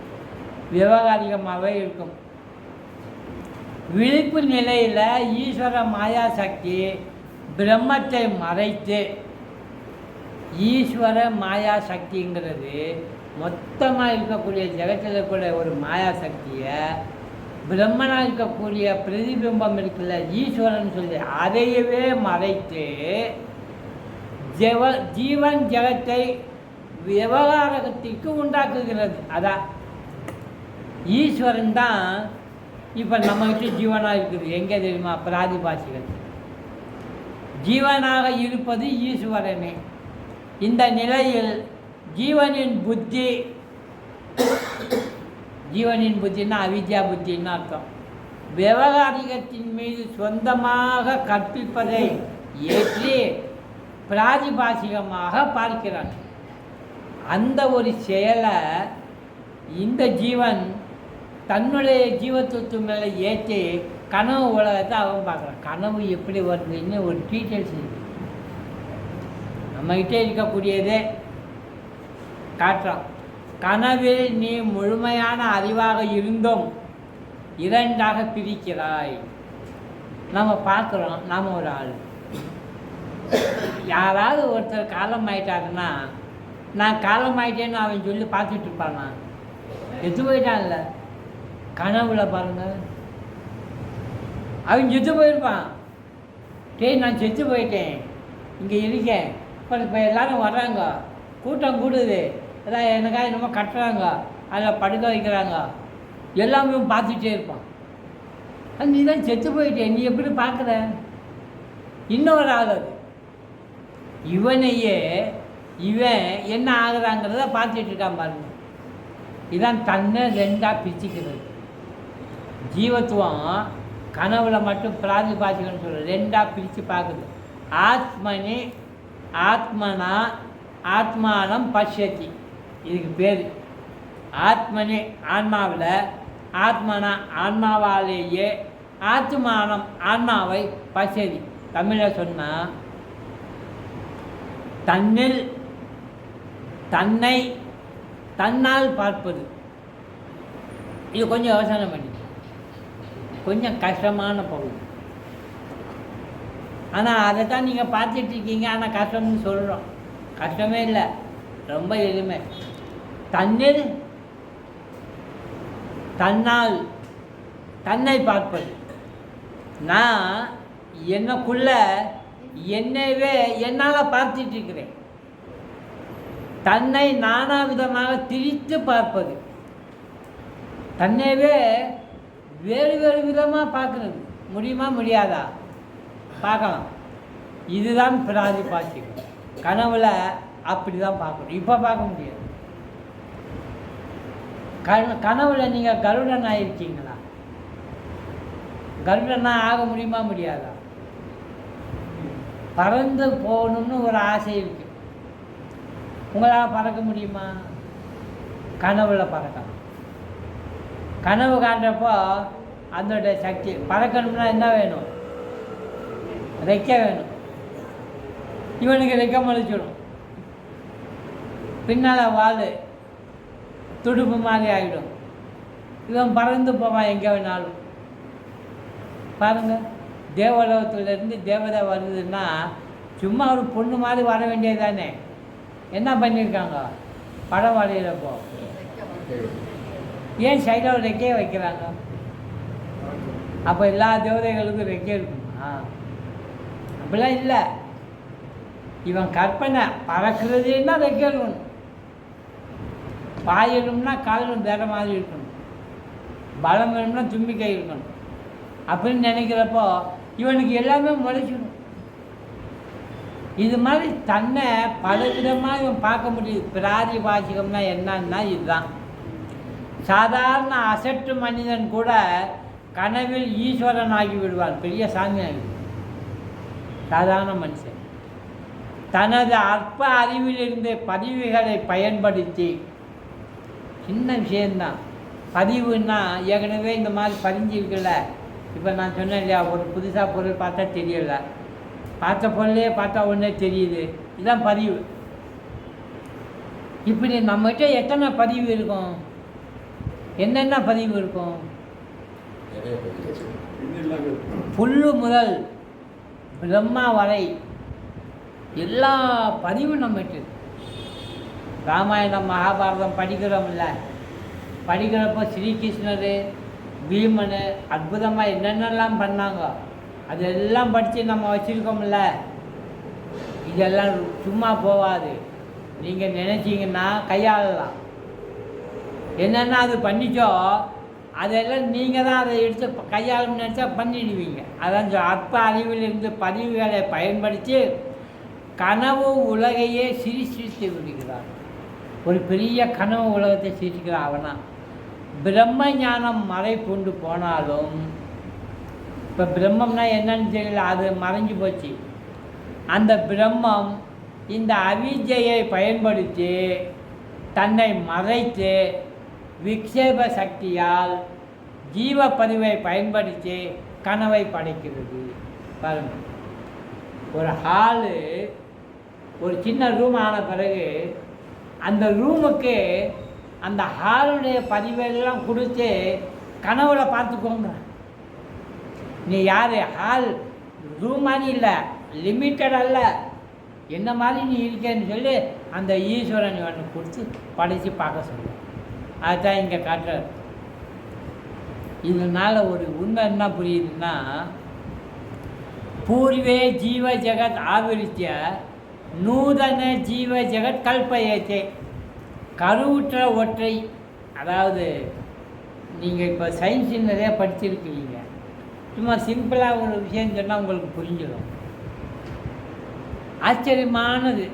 விவகாரிகமாகவே இருக்கும். விழிப்பு நிலையில் ஈஸ்வர மாயாசக்தி பிரம்மத்தை மறைத்து, ஈஸ்வர மாயாசக்திங்கிறது மொத்தமாக இருக்கக்கூடிய ஜெகத்தில் இருக்கக்கூடிய ஒரு மாயாசக்தியை பிரம்மனாக இருக்கக்கூடிய பிரதிபிம்பம் இருக்குல்ல ஈஸ்வரன் சொல்லி அதையவே மறைத்து ஜீவன் ஜெகத்தை விவகாரத்திற்கு உண்டாக்குகிறது. அதான் ஈஸ்வரன் தான் இப்போ நம்மகிட்ட ஜீவனாக இருக்குது. எங்கே தெரியுமா? பிராதிபாசிகள். ஜீவனாக இருப்பது ஈஸ்வரனே. இந்த நிலையில் ஜீவனின் புத்தி, ஜீவனின் புத்தின்னா அவித்யா புத்தின்னு அர்த்தம், விவகாரிகத்தின் மீது சொந்தமாக கற்பிப்பதை ஏற்றி பிராதிபாசிகமாக பார்க்கிறான். அந்த ஒரு செயலை இந்த ஜீவன் தன்னுடைய ஜீவத்துவத்து மேலே ஏற்றி கனவு உலகத்தை அவன் பார்க்குறான். கனவு எப்படி வருதுன்னு ஒரு டீட்டெயில்ஸ் இருக்குது, நம்மகிட்டே இருக்கக்கூடியதே காட்டுறான். கனவில் நீ முழுமையான அறிவாக இருந்தும் இரண்டாக பிரிக்கிறாய். நம்ம பார்க்குறோம். நாம் ஒரு ஆள். யாராவது ஒருத்தர் காலம் ஆயிட்டாருன்னா நான் காலம் ஆயிட்டேன்னு அவன் சொல்லி பார்த்துட்டு இருப்பானா? செத்து போயிட்டான். இல்லை, கனவுல பாருங்க, அவன் செத்து போயிருப்பான். டேய், நான் செத்து போயிட்டேன், இங்கே இருக்கேன், இப்போ எல்லோரும் வர்றாங்க, கூட்டம் கூடுது, எல்லாம் எனக்காக என்னமோ கட்டுறாங்க, அதில் படுக்க வைக்கிறாங்க, எல்லாமே பார்த்துட்டே இருப்பான். நீ தான் செத்து போயிட்டேன், நீ எப்படி பார்க்குற? இன்னொரு ஆள் அது. இவனையே இவன் என்ன ஆகுறாங்கிறத பார்த்துட்டு இருக்கான் பாருங்க. இதான் தன்னை ரெண்டாக பிரிச்சுக்கிறது. ஜீவத்துவம் கனவுல மட்டும் பிராதிபாசிகள்னு சொல்கிறது, ரெண்டாக பிரித்து பார்க்குது. ஆத்மனி ஆத்மனா ஆத்மானம் பஷ்யத்தி, இதுக்கு பேர். ஆத்மனி ஆன்மாவில், ஆத்மனா ஆன்மாவாலேயே, ஆத்மானம் ஆன்மாவை பஷ்யதி. தமிழில் சொன்னால் தன்னில் தன்னை தன்னால் பார்ப்பது. இது கொஞ்சம் யோசனை பண்ணி, கொஞ்சம் கஷ்டமான பகுதி. ஆனால் அதை தான் நீங்கள் பார்த்துட்ருக்கீங்க. ஆனால் கஷ்டம்னு சொல்கிறோம். கஷ்டமே இல்லை, ரொம்ப எளிமை. தன்னில் தன்னால் தன்னை பார்ப்பது. நான் என்னக்குள்ள என்னவே என்னால் பார்த்துட்ருக்கிறேன். தன்னை நானா விதமாக திரித்து பார்ப்பது. தன்னைவே வேறு வேறு விதமாக பார்க்குறது முடியுமா? முடியாதா? பார்க்கலாம். இதுதான் பிராதிபாசிகம். கனவுல அப்படி தான் பார்க்கணும். இப்போ பார்க்க முடியாது. கனவுல நீங்கள் கருடன் ஆகிருக்கீங்களா? கருடனாக ஆக முடியுமா? முடியாதா? பறந்து போகணும்னு ஒரு ஆசை இருக்குது. உங்களால் பறக்க முடியுமா? கனவுல பறக்கலாம். கனவு காண்றப்போ அதோடைய சக்தி. பறக்கணும்னா என்ன வேணும்? ரெக்க வேணும். இவனுக்கு ரெக்க முளைச்சிடும், பின்னால் வால் துடுப்பு மாதிரி ஆகிடும். இவன் பறந்து போவான் எங்கே வேணாலும். பாருங்கள், தேவலோகத்திலேருந்து தேவதை வருதுன்னா சும்மா ஒரு பொண்ணு மாதிரி வர வேண்டியது தானே. என்ன பண்ணியிருக்காங்க? படம் வரைகிறப்போ ஏன் சைடில் ரெக்கையை வைக்கிறாங்க? அப்போ எல்லா தேவதைகளுக்கும் ரெக்கை இருக்குமா? அப்படிலாம் இல்லை. இவன் கற்பனை. பறக்கிறதுன்னா ரெக்கை இருக்கணும், பாயணும்னா காலும் வேறு மாதிரி இருக்கணும், பலம் வேணும்னா தும்பிக்கை இருக்கணும். அப்படின்னு நினைக்கிறப்போ இவனுக்கு எல்லாமே முளைச்சிடும். இது மாதிரி தன்னை பலவிதமாக இவன் பார்க்க முடியுது. பிராதிபாசிகம்னா என்னன்னா இதுதான். சாதாரண அசட்டு மனிதன் கூட கனவில் ஈஸ்வரன் ஆகி விடுவான், பெரிய சாமி ஆகி. சாதாரண மனுஷன் தனது அற்ப அறிவிலிருந்து பதிவுகளை பயன்படுத்தி, சின்ன விஷயந்தான் பதிவுன்னா, ஏற்கனவே இந்த மாதிரி பதிஞ்சிருக்குல்ல. இப்போ நான் சொன்னேன் இல்லையா, ஒரு புதுசாக பொருள் பார்த்தா தெரியல, பார்த்த பொருளே பார்த்தா ஒன்றே தெரியுது. இதுதான் பதிவு. இப்படி நம்மகிட்ட எத்தனை பதிவு இருக்கும்? என்னென்ன பதிவு இருக்கும்? புல்லு முதல் பிரம்மா வரை எல்லா பதிவும் நம்மகிட்ட. ராமாயணம் மகாபாரதம் படிக்கிறோம்ல, படிக்கிறப்போ ஸ்ரீகிருஷ்ணர் பீமன் அற்புதமாக என்னென்னலாம் பண்ணாங்க அதெல்லாம் படித்து நம்ம வச்சுருக்கோம்ல. இதெல்லாம் சும்மா போகாது. நீங்கள் நினச்சிங்கன்னா கையாளலாம். என்னென்னா அது பண்ணிச்சோ அதெல்லாம் நீங்கள் தான் அதை எடுத்து கையாளணும்னு நினச்சா பண்ணிடுவீங்க. அதான் அற்ப அறிவிலிருந்து பதிவுகளை பயன்படுத்தி கனவு உலகையே சிருஷ்டித்து விடுகிறார். ஒரு பெரிய கனவு உலகத்தை சிருஷ்டிக்கிறான் அவனா. பிரம்ம ஞானம் மறை கொண்டு போனாலும், இப்போ பிரம்மம்னா என்னன்னு தெரியல, அது மறைஞ்சு போச்சு. அந்த பிரம்மம் இந்த அவித்யையை பயன்படுத்தி தன்னை மறைத்து விக்ஷேப சக்தியால் ஜீவப்பதிவை பயன்படுத்தி கனவை படைக்கிறது. பாருங்கள், ஒரு ஹாலு ஒரு சின்ன ரூம் ஆன பிறகு அந்த ரூமுக்கு அந்த ஹாலுடைய பதிவெல்லாம் கொடுத்து கனவுல பார்த்துக்கோங்க. நீ யார் ஹால் ரூம் மாதிரி இல்லை, லிமிட்டட் அல்ல, என்ன மாதிரி நீ இருக்கேன்னு சொல்லி அந்த ஈஸ்வரன் ஒன்று கொடுத்து படைத்து பார்க்க சொல்லு. அதுதான் இங்கே காட்டுறார். இதனால் ஒரு உண்மை என்ன புரியுதுன்னா, பூர்வே ஜீவ ஜெகத் ஆவிரித்திய நூதன ஜீவ ஜெகத் கல்பயத்தே. கருவுற்ற ஒற்றை, அதாவது நீங்கள் இப்போ சயின்ஸ் நிறையா படிச்சிருக்கிறீங்க, சும்மா சிம்பிளாக ஒரு விஷயம் சொன்னால் உங்களுக்கு புரிஞ்சிடும். ஆச்சரியமானது,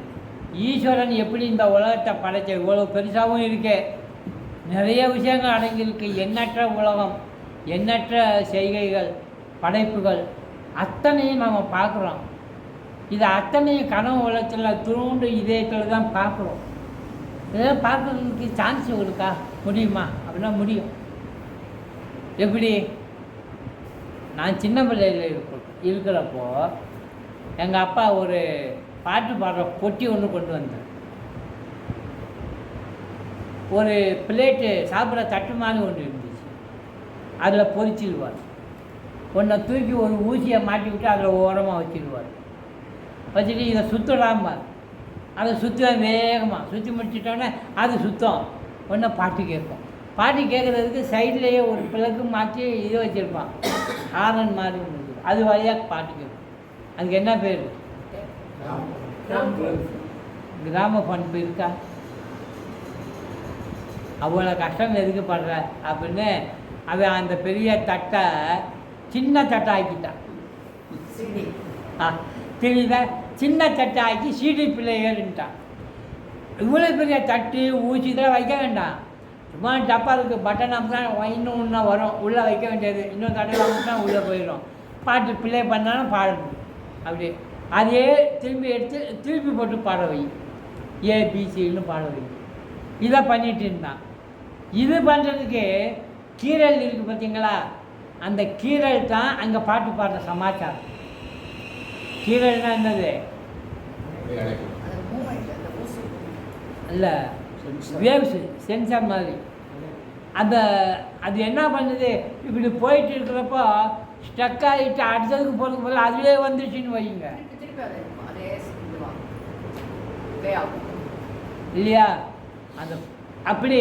ஈஸ்வரன் எப்படி இந்த உலகத்தை படைச்ச, இவ்வளோ பெருசாகவும் இருக்கு, நிறைய விஷயங்கள் அடங்கியிருக்கு, எண்ணற்ற உலகம், எண்ணற்ற செய்கைகள், படைப்புகள் அத்தனையும் நாம் பார்க்குறோம். இது அத்தனையும் கனவு உலகத்தில் துருண்டு இதயத்தில் தான் பார்க்குறோம். இதெல்லாம் பார்க்குறதுக்கு சான்ஸ் கொடுக்கா முடியுமா? அப்படின்னா முடியும். எப்படி? நான் சின்ன பிள்ளையில் இருக்கிறப்போ எங்கள் அப்பா ஒரு பாட்டு பாடுற பொட்டி ஒன்று கொண்டு வந்தேன். ஒரு பிளேட்டு சாப்பிட்ற தட்டு மாதிரி ஒன்று இருந்துச்சு, அதில் பொரிச்சிடுவார். ஒன்றை தூக்கி ஒரு ஊசியை மாட்டி விட்டு அதில் ஓரமாக வச்சுடுவார். வச்சுட்டு இதை சுற்றலாமார், அதை சுற்றுவேன் வேகமாக. சுற்றி முடிச்சிட்டோன்னே அது சுத்தம். ஒன்று பாட்டு கேட்கும். பாட்டு கேட்குறதுக்கு சைட்லேயே ஒரு பிளக்கு மாற்றி இது வச்சுருப்பான், ஹாரன் மாதிரி ஒன்று இருக்குது, அது வழியாக பாட்டு கேட்கும். அதுக்கு என்ன பேர்? கிராமஃபோன் இருக்கா? அவ்வளோ கஷ்டம் எதுக்கு படுற அப்படின்னு அவன் அந்த பெரிய தட்டை சின்ன தட்டை ஆக்கிட்டான். தெரியுதா? சின்ன தட்டை ஆக்கி சீடி பிள்ளைகள்ன்ட்டான். இவ்வளோ பெரிய தட்டு ஊசி இதெல்லாம் வைக்க வேண்டாம், சும்மா டப்பா இருக்குது, பட்டன் அமுத்தா இன்னும் ஒன்றா வரும், உள்ளே வைக்க வேண்டியது, இன்னும் தடையில் அமுத்தா உள்ளே போயிடும். பாட்டு பிள்ளை பண்ணாலும் பாடணும். அப்படியே அதே திரும்பி எடுத்து திருப்பி போட்டு பாட வை, ஏபிசின்னு பாட வை. இதை பண்ணிகிட்டு இருந்தான். இது பண்ணுறதுக்கு கீரல் இருக்குது பார்த்தீங்களா, அந்த கீரல் தான் அங்கே பாட்டு பாடுற சமாச்சாரம். கீரல்னா என்னது? இல்லை, வேவ்ஸு, சென்சார் மாதிரி. அந்த அது என்ன பண்ணுது, இப்படி போயிட்டு இருக்கிறப்போ ஸ்டக் ஆகிட்டு அடுத்ததுக்கு போகிறதுக்கு போல அதுவே வந்துடுச்சுன்னு வைங்க, இல்லையா? அந்த அப்படி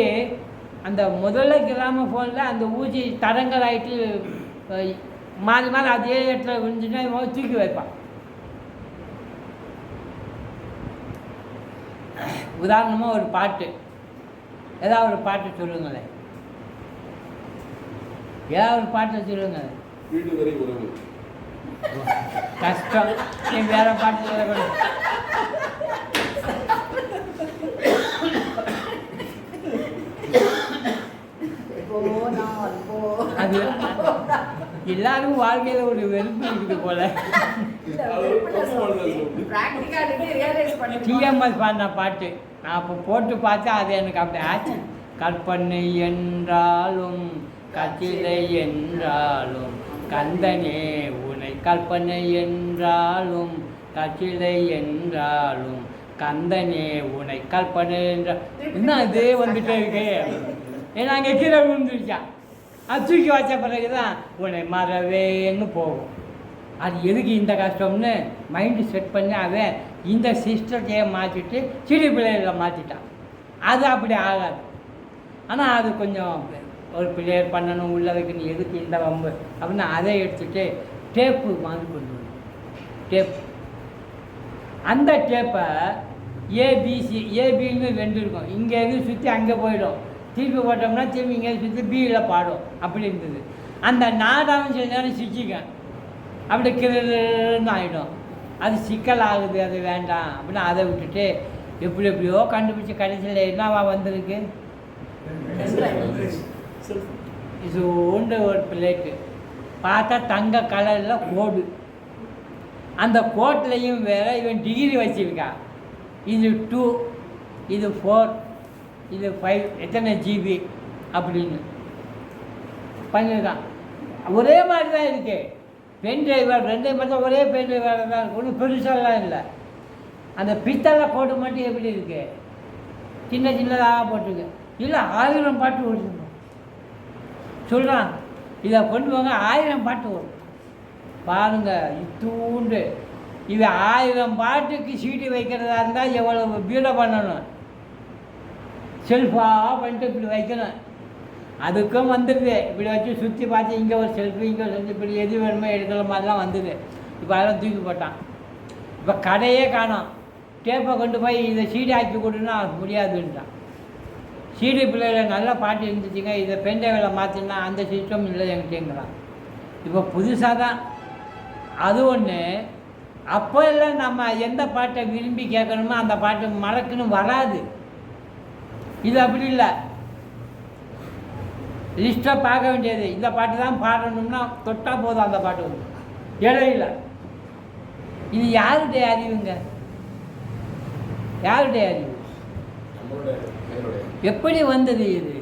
அந்த முதல்ல கிராமஃபோனில் அந்த ஊசி தடங்கள் ஆகிட்டு மாறி மாறி அதே இடத்துல விழுந்துச்சுன்னா தூக்கி வைப்பான். உதாரணமாக ஒரு பாட்டு, ஏதாவது ஒரு பாட்டு சொல்லுங்களேன், ஏதாவது ஒரு பாட்டை சொல்லுங்களேன். கஷ்டம், நீ வேற பாட்டு சொல்லக்கூடாது. அது எல்லாரும் வாழ்க்கையில் ஒரு வெறுப்பு இருக்குது போல. டிஎம்எஸ் பாடின பாட்டு நான் அப்போ போட்டு பார்த்தா அது எனக்கு அப்படி ஆச்சு. கற்பனை என்றாலும் கச்சிலை என்றாலும் கந்தனே உனை, கற்பனை என்றாலும் கச்சிலை என்றாலும் கந்தனே உனை, கற்பனை என்றால் இன்னும் இதே வந்துட்டே இருக்கே. ஏன்னா அங்கே கீழே விழுந்துருச்சான், அது தூக்கி வச்ச பிறகு தான் உன்னை மறவேன்னு போகும். அது எதுக்கு இந்த கஷ்டம்னு மைண்டு செட் பண்ணி அவன் இந்த சிஸ்டத்தையே மாற்றிட்டு சிடி பிள்ளைகளை மாற்றிட்டான். அது அப்படி ஆகாது. ஆனால் அது கொஞ்சம் ஒரு பிள்ளையர் பண்ணணும், உள்ளே வைக்கணும், எதுக்கு இந்த வம்பு அப்படின்னு அதை எடுத்துகிட்டு டேப்பு வாங்கி கொண்டு வரும். டேப், அந்த டேப்பை ஏபிசி, ஏபின்னு 2 இருக்கும், இங்கே எதுவும் சுற்றி அங்கே போயிடும், திருப்பி போட்டோம்னா திரும்பி இங்கே சுற்றி பியில் பாடும். அப்படி இருந்தது. அந்த நாடாவும் சில நேரம் சிக்கிக்க அப்படி கிருன்னு ஆகிடும். அது சிக்கல் ஆகுது, அது வேண்டாம் அப்படின்னு அதை விட்டுட்டு எப்படி எப்படியோ கண்டுபிடிச்சி கடைசியில் என்னவா வந்திருக்கு, இது உண்டு ஒரு பிளேட்டு பார்த்தா தங்க கலரில் கோடு, அந்த கோட்லேயும் வேறு இவன் டிகிரி வச்சுருக்கான். இது 2, இது 4, இது 5, எத்தனை ஜிபி அப்படின்னு பண்ணியிருக்கான். ஒரே மாதிரி தான் இருக்குது. பென் டிரைவர் 2 பார்த்தா ஒரே பென் டிரைவர் தான் இருக்குது, ஒன்றும் பெருசாலாம் இல்லை. அந்த பித்தளை கோடு மட்டும் எப்படி இருக்குது, சின்ன சின்னதாக போட்டுருக்கு. இல்லை 1000 பாட்டு ஓடிக்கணும் சொல்கிறான். இதை கொண்டு வாங்க 1000 பாட்டு வரும். பாருங்கள் இத்தூண்டு. இது 1000 பாட்டுக்கு சீடி வைக்கிறதா இருந்தால் எவ்வளவு பீடை பண்ணணும், செல்ஃபாக பண்ணிட்டு இப்படி வைக்கணும். அதுக்கும் வந்துடுது. இப்படி வச்சு சுற்றி பார்த்து இங்கே ஒரு செல்ஃபு, இங்கே ஒரு செல்ஃபு, இப்படி எது வேணுமோ எடுக்கிற மாதிரிலாம் வந்துடுது. இப்போ அதெல்லாம் தூக்கி போட்டான். இப்போ கடையே காணோம். டேப்பை கொண்டு போய் இதை சீடி ஆக்கி கொடுன்னா முடியாதுன்றான். சீடி பிள்ளையில் நல்ல பாட்டு இருந்துச்சுங்க, இதை பென்ட்ரைவில் மாற்றினா அந்த சிஸ்டம் இல்லை என்கிட்டேங்கிறான். இப்போ புதுசாக தான் அது ஒன்று. அப்போ எல்லாம் நம்ம எந்த பாட்டை விரும்பி கேட்கணுமோ அந்த பாட்டு மறக்குன்னு வராது. இது அப்படி இல்லை, லிஸ்ட்டாக பார்க்க வேண்டியது. இந்த பாட்டு தான் பாடணும்னா தொட்டால் போதும் அந்த பாட்டு வந்து இடையில. இது யாருடைய அறிவுங்க? யாருடைய அறிவு? எப்படி வந்தது இது?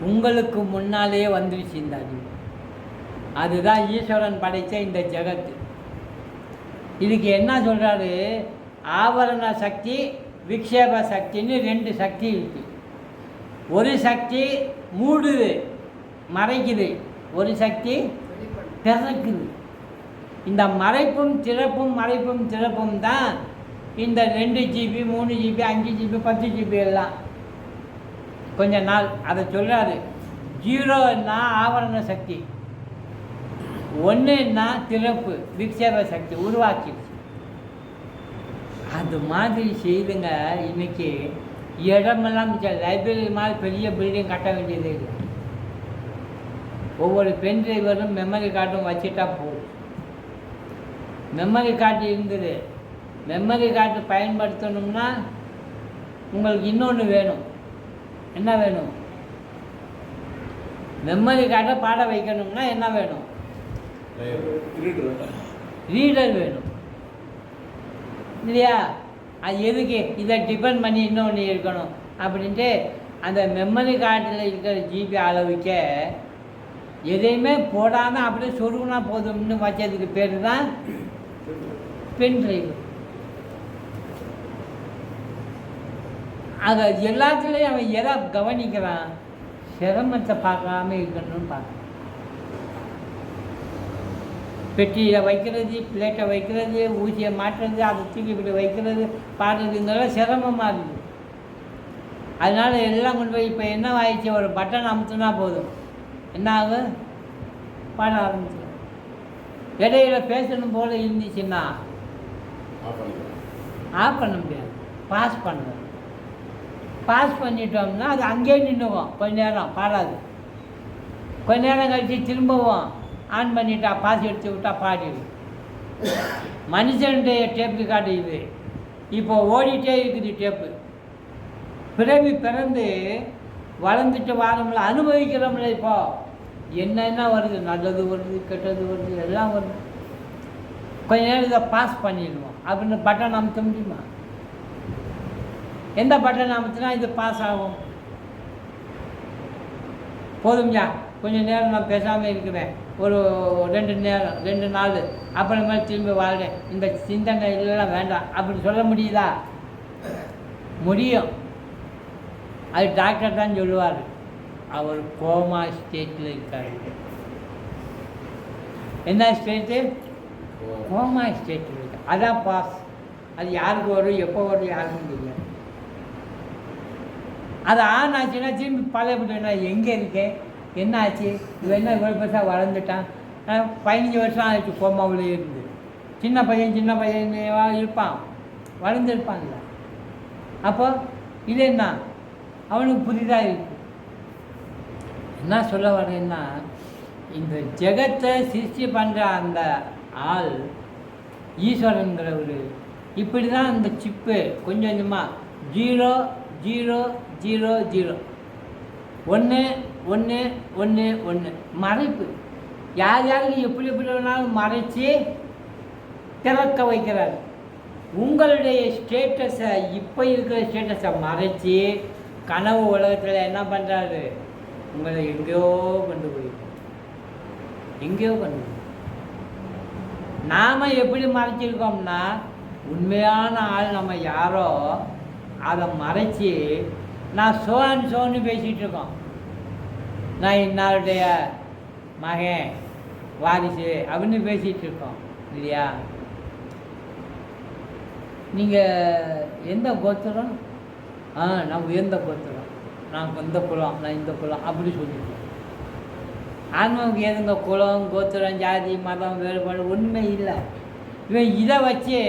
உங்களுக்கு முன்னாலே வந்துருச்சு இந்த அறிவு. அதுதான் ஈஸ்வரன் படைத்த இந்த ஜெகத்து. இதுக்கு என்ன சொல்கிறாரு? ஆவரண சக்தி, விக்ஷேப சக்தின்னு 2 சக்தி இருக்குது. ஒரு சக்தி மூடுது, மறைக்குது. ஒரு சக்தி திறக்குது. இந்த மறைப்பும் திறப்பும் மறைப்பும் திறப்பும் தான் இந்த 2 GB 3 GB 5 GB 10 GB எல்லாம் கொஞ்ச நாள் அதை சொல்கிறாரு. 0ன்னா ஆவரண சக்தி, 1ன்னா திறப்பு விக்ஷேப சக்தி உருவாக்கிடுச்சு. அது மாதிரி செய்துங்க. இன்றைக்கி இடமெல்லாம் லைப்ரரி மாதிரி பெரிய பில்டிங் கட்ட வேண்டியது இல்லை. ஒவ்வொரு பென் டிரைவரும் மெமரி கார்டும் வச்சுட்டா போதும். மெமரி கார்டு இருந்தது. மெமரி கார்டு பயன்படுத்தணும்னா உங்களுக்கு இன்னொன்று வேணும். என்ன வேணும்? மெமரி கார்டை பாட வைக்கணும்னா என்ன வேணும்? ரீடர் வேணும் இல்லையா? அது எதுக்கு? இதை டிபெண்ட் பண்ணி இன்னொன்று இருக்கணும் அப்படின்ட்டு அந்த மெமரி கார்டில் இருக்கிற ஜிபி அளவுக்க எதையுமே போடாமல் அப்படியே சொருகுனா போதும்னு வச்சதுக்கு பேர் தான் பென் டிரைவ். அது எல்லாத்துலேயும் அவன் எதை கவனிக்கிறான்? சிரமத்தை பார்க்காம இருக்கணும்னு பார்க்குறான். பெட்டியில் வைக்கிறது, பிளேட்டை வைக்கிறது, ஊசியை மாட்டுறது, அதை தூக்கி இப்படி வைக்கிறது, பாடுறதுங்கெல்லாம் சிரமமாக இருக்குது. அதனால் எல்லாம் கொண்டு போய் இப்போ என்ன ஆயிடுச்சு? ஒரு பட்டன் அமுத்துனா போதும், என்ன ஆகும்? பாட ஆரம்பிச்சிடும். இடையில பேசணும் போல் இருந்துச்சுன்னா ஆஃப் பண்ண முடியாது, பாஸ் பண்ணணும். பாஸ் பண்ணிட்டோம்னா அது அங்கேயே நின்றுவோம், கொஞ்ச நேரம் பாடாது. கொஞ்ச நேரம் கழித்து திரும்பவும் ஆன் பண்ணிட்டா பாஸ் எடுத்து விட்டால் பாடிடும். மனுஷனுடைய டேப்பு காட்டு இது. இப்போ ஓடிட்டே இருக்குது டேப்பு. பிறந்து வளர்ந்துட்டு வாரம்ல, அனுபவிக்கிறோம்ல. இப்போ என்னென்ன வருது, நல்லது வருது, கெட்டது வருது, எல்லாம் வருது. கொஞ்ச நேரம் இதை பாஸ் பண்ணிடுவோம் அப்படின்னு பட்டன் அமுத்த முடியுமா? எந்த பட்டன் அமுத்தினா இது பாஸ் ஆகும்? போதும்யா, கொஞ்சம் நேரம் நான் பேசாமல் இருக்கிறேன், ஒரு 2 நாள், அப்புறமேல திரும்பி வாழ்கிறேன், இந்த சிந்தனை எல்லாம் வேண்டாம் அப்படின்னு சொல்ல முடியுதா? முடியும். அது டாக்டர் தான் சொல்லுவார். அவர் கோமா ஸ்டேட்டில் இருக்கார். என்ன ஸ்டேட்டு? கோமா ஸ்டேட்டில் இருக்கார். அதான் பாஸ். அது யாருக்கு வரும், எப்போ வரும், யாருக்கும் தெரியாது. அது ஆன் ஆச்சுன்னா திரும்பி பழையப்பட்டா எங்கே இருக்கேன், என்ன ஆச்சு, இவன் என்ன இவ்வளோ பெருசாக வளர்ந்துட்டான், 15 வருஷம் ஆச்சு கோமாவில் இருந்து. சின்ன பையன் இருப்பான், வளர்ந்துருப்பான்ல. அப்போ இது என்ன, அவனுக்கு புதிதாக இருக்கு. என்ன சொல்ல வரேன்னா, இந்த ஜெகத்தை சிருஷ்டி பண்ணுற அந்த ஆள் ஈஸ்வரன்கிறவர். இப்படி தான் அந்த சிப்பு கொஞ்சம் கொஞ்சமாக 0 0 0 0 1 1 1 1 மறைப்பு. யார் யாருக்கு எப்படி எப்படி வேணாலும் மறைச்சி திறக்க வைக்கிறார். உங்களுடைய ஸ்டேட்டஸை, இப்போ இருக்கிற ஸ்டேட்டஸை மறைச்சி கனவு உலகத்தில் என்ன பண்ணுறாரு? உங்களை எங்கேயோ கொண்டு போயிருக்கோம், எங்கேயோ கொண்டு போய். நாம் எப்படி மறைச்சிருக்கோம்னா, உண்மையான ஆள் நம்ம யாரோ அதை மறைச்சி நான் சோன்னு பேசிகிட்டு இருக்கோம். நான் இன்னாருடைய மகன், வாரிசு அப்படின்னு பேசிகிட்டு இருக்கோம் இல்லையா? நீங்கள் எந்த கோத்திரம்? நான் உயர்ந்த கோத்திரம், நான் இந்த குலம், நான் இந்த குலம் அப்படி சொல்லியிருக்கோம். ஆன்மாவுக்கு எதுங்க குலம், கோத்திரம், ஜாதி, மதம், வேறுபாடு ஒன்றுமே இல்லை. இவன் இதை வச்சு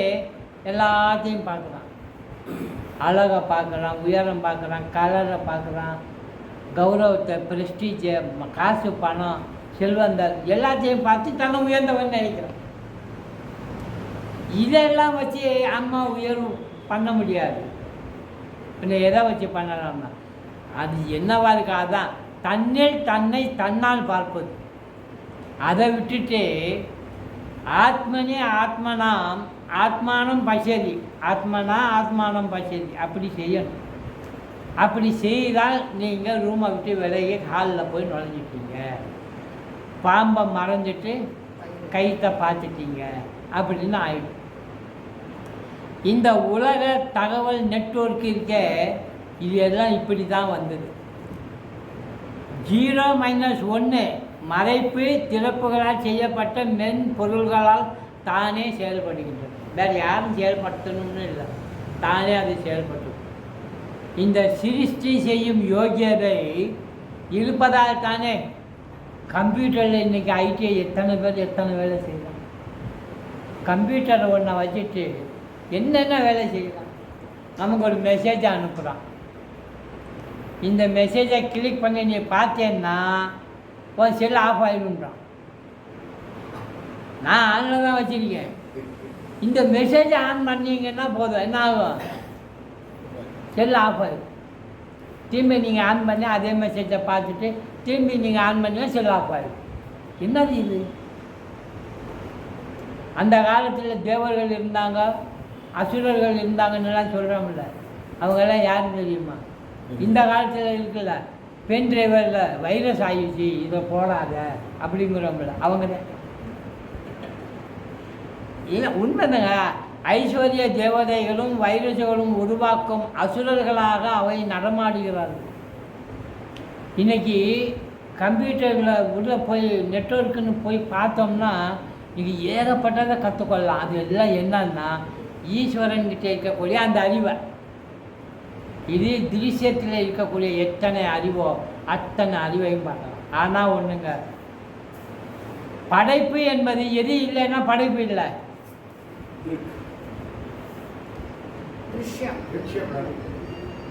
எல்லாத்தையும் பார்க்குறான். அழகை பார்க்குறான், உயரம் பார்க்குறான், கலரை பார்க்குறான், கௌரவத்தை, ப்ரெஸ்டீஜை, காசு, பணம், செல்வந்தர் எல்லாத்தையும் பார்த்து தன்னை உயர்ந்தவன் நினைக்கிறான். இதெல்லாம் வச்சு அம்மா உயர்வு பண்ண முடியாது. பின்ன எதை வச்சு பண்ணலாம்னா அது என்னவா இருக்கா? அதான் தன்னில் தன்னை தன்னால் பார்ப்பது. அதை விட்டுட்டு ஆத்மனே ஆத்மனாம் ஆத்மானம் பசதி, ஆத்மனா ஆத்மானம் பசதி அப்படி செய்யணும். அப்படி செய்தால் நீங்கள் ரூமை விட்டு விலகி ஹாலில் போய் நுழைஞ்சிட்டீங்க, பாம்பை மறைஞ்சிட்டு கைத்தை பார்த்துட்டீங்க அப்படின்னு ஆயிடும். இந்த உலக தகவல் நெட்வொர்க் இருக்க இது எல்லாம் இப்படி தான் வந்தது. 0-1 மறைப்பு திறப்புகளால் செய்யப்பட்ட மென்பொருள்களால் தானே செயல்படுகின்றது. வேறு யாரும் செயல்படுத்தணும்னு இல்லை, தானே அது செயல்பட்டு. இந்த சிருஷ்டி செய்யும் யோகியதை இருப்பதால் தானே கம்ப்யூட்டரில் இன்றைக்கி ஐடி எத்தனை வேலை செய்யலாம். கம்ப்யூட்டரை ஒன்றை வச்சுட்டு என்னென்ன வேலை செய்யலாம். நமக்கு ஒரு மெசேஜை அனுப்புகிறான், இந்த மெசேஜை கிளிக் பண்ணி நீ பார்த்தேன்னா உன் செல் ஆஃப் ஆகிடுன்றான். நான் ஆனில் தான் வச்சுருக்கேன். இந்த மெசேஜை ஆன் பண்ணிங்கன்னா போதும், என்ன ஆகும்? செல் ஆஃப் ஆகிடும். திரும்பி நீங்கள் ஆன் பண்ணி அதே மெசேஜை பார்த்துட்டு திரும்பி நீங்கள் ஆன் பண்ணினா செல் ஆஃப் ஆகிடும். என்னது இது? அந்த காலத்தில் தேவர்கள் இருந்தாங்க, அசுரர்கள் இருந்தாங்கன்னுலாம் சொல்கிறோம்ல, அவங்கெல்லாம் யாரும் தெரியுமா? இந்த காலத்தில் இருக்குல்ல, பென் டிரைவரில் வைரஸ் ஆகிடுச்சு இதை போடாத அப்படிங்கிறோம்ல, அவங்க தான். இல்லை உண்மைதாங்க. ஐஸ்வர்ய தேவதைகளும் வைரஸ்களும் உருவாக்கும் அசுரர்களாக அவை நடமாடுகிறார்கள். இன்றைக்கி கம்ப்யூட்டரில் உள்ளே போய் நெட்வொர்க்குன்னு போய் பார்த்தோம்னா இது ஏகப்பட்டதை கற்றுக்கொள்ளலாம். அது எல்லாம் என்னன்னா ஈஸ்வரன்கிட்ட இருக்கக்கூடிய அந்த அறிவை, இது திருஷ்யத்தில் இருக்கக்கூடிய எத்தனை அறிவோ அத்தனை அறிவையும் பார்க்கலாம். ஆனால் ஒன்றுங்க, படைப்பு என்பது எது இல்லைன்னா படைப்பு இல்லை.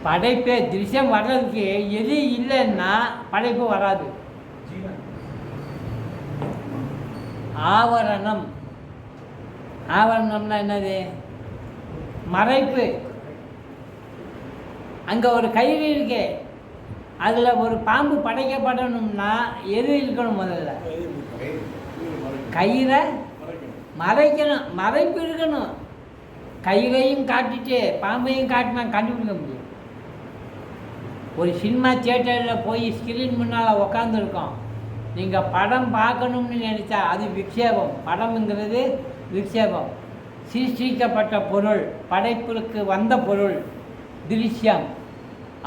படைப்பே திருஷ்யம் வர்றதுக்கு எது இல்லைன்னா படைப்பு வராது. ஆவரணம், ஆவரணம்னா என்னது? மறைப்பு. அங்கே ஒரு கயிறு இருக்கு, அதில் ஒரு பாம்பு படைக்கப்படணும்னா எது இருக்கணும்? முதல்ல கயிறை மறைக்கணும், மறைப்பு இருக்கணும். கயிறையும் காட்டிட்டு பாம்பையும் காட்டினா கண்டுபிடிக்க முடியும். ஒரு சினிமா தியேட்டரில் போய் ஸ்க்ரீன் முன்னால் உக்காந்துருக்கோம், நீங்கள் படம் பார்க்கணும்னு நினச்சா அது விக்ஷேபம். படம்ங்கிறது விக்ஷேபம், சிருஷ்டிக்கப்பட்ட பொருள், படைப்புக்கு வந்த பொருள் திருஷ்யம்.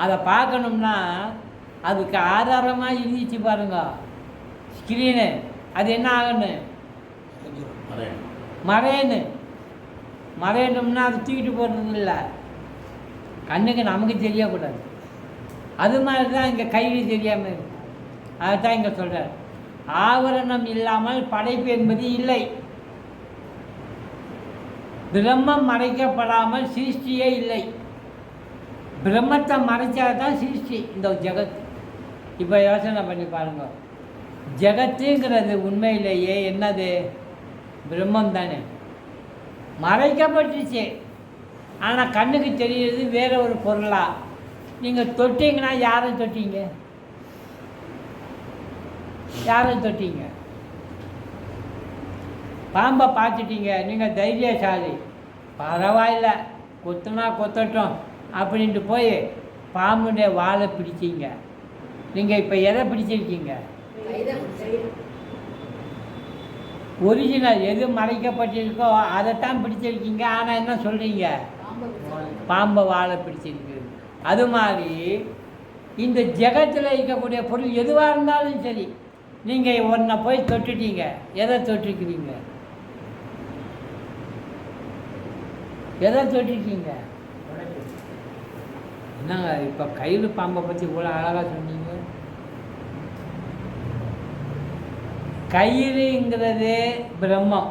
அதை பார்க்கணும்னா அதுக்கு ஆதாரமாக இருந்துச்சு பாருங்க ஸ்க்ரீனு, அது என்ன ஆகணும்? மறையணும்னா அது தூக்கிட்டு போகிறது இல்லை, கண்ணுக்கு நமக்கு தெரியக்கூடாது. அது மாதிரி தான் இங்கே கைது தெரியாமல் இருக்கு. அதுதான் இங்கே சொல்கிறார், ஆவரணம் இல்லாமல் படைப்பு என்பது இல்லை. பிரம்மம் மறைக்கப்படாமல் சிருஷ்டியே இல்லை. பிரம்மத்தை மறைச்சாதான் சிருஷ்டி இந்த ஜெகத். இப்போ யோசனை பண்ணி பாருங்க, ஜெகத்துங்கிறது உண்மையிலேயே என்னது? பிரம்மம் தானே. மறைக்கப்பட்டுச்சு, ஆனால் கண்ணுக்கு தெரிகிறது வேற ஒரு பொருளா. நீங்கள் தொட்டிங்கன்னா யாரை தொட்டீங்க? யாரை தொட்டீங்க? பாம்பை பார்த்துட்டீங்க, நீங்கள் தைரியசாலி, பரவாயில்ல கொத்துனா கொத்தட்டும் அப்படின்ட்டு போய் பாம்புடைய வாழை பிடிச்சிங்க. நீங்கள் இப்போ எதை பிடிச்சிருக்கீங்க? ஒரிஜினல் எது மறைக்கப்பட்டிருக்கோ அதைத்தான் பிடிச்சிருக்கீங்க. ஆனால் என்ன சொல்கிறீங்க? பாம்பை வாழை பிடிச்சிருக்கு. அது மாதிரி இந்த ஜெகத்தில் இருக்கக்கூடிய பொருள் எதுவாக இருந்தாலும் சரி, நீங்கள் ஒன்றை போய் தொட்டுட்டீங்க, எதை தொட்டுக்கிறீங்க? எதை தொட்டுட்டீங்க? என்னங்க இப்போ கயிறு பாம்பை பற்றி இவ்வளோ அழகாக சொன்னீங்க? கயிறுங்கிறது பிரம்மம்,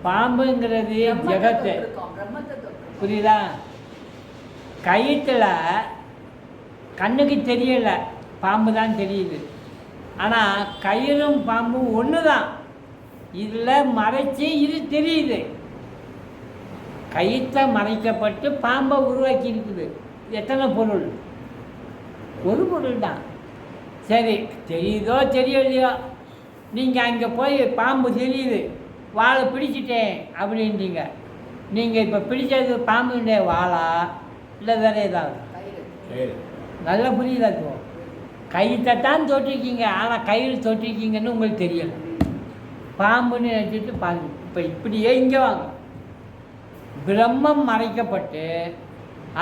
பாம்புங்கிறது ஜெகத்து. புரியுதா? கயிற்றில் கண்ணுக்கு தெரியலை, பாம்பு தான் தெரியுது. ஆனால் கயிறும் பாம்பும் ஒன்று தான். இதில் மறைச்சி இது தெரியுது. கயிற்றை மறைக்கப்பட்டு பாம்பை உருவாக்கி இருக்குது. எத்தனை பொருள்? ஒரு பொருள் தான். சரி, தெரியுதோ தெரியலையோ, நீங்கள் அங்கே போய் பாம்பு தெரியுது, வாழை பிடிச்சிட்டேன் அப்படின்றீங்க. நீங்கள் இப்போ பிடிச்சது பாம்புடைய வாழா இல்லை வேறு ஏதாவது? நல்லா புரியுதா? இப்போ கயிற்றை தான் தொட்டிருக்கீங்க, ஆனால் கயிறு தொட்டிருக்கீங்கன்னு உங்களுக்கு தெரியலை. பாம்புன்னு நினச்சிட்டு பாருங்க. இப்போ இப்படியே இங்கே வாங்க. பிரம்மம் மறைக்கப்பட்டு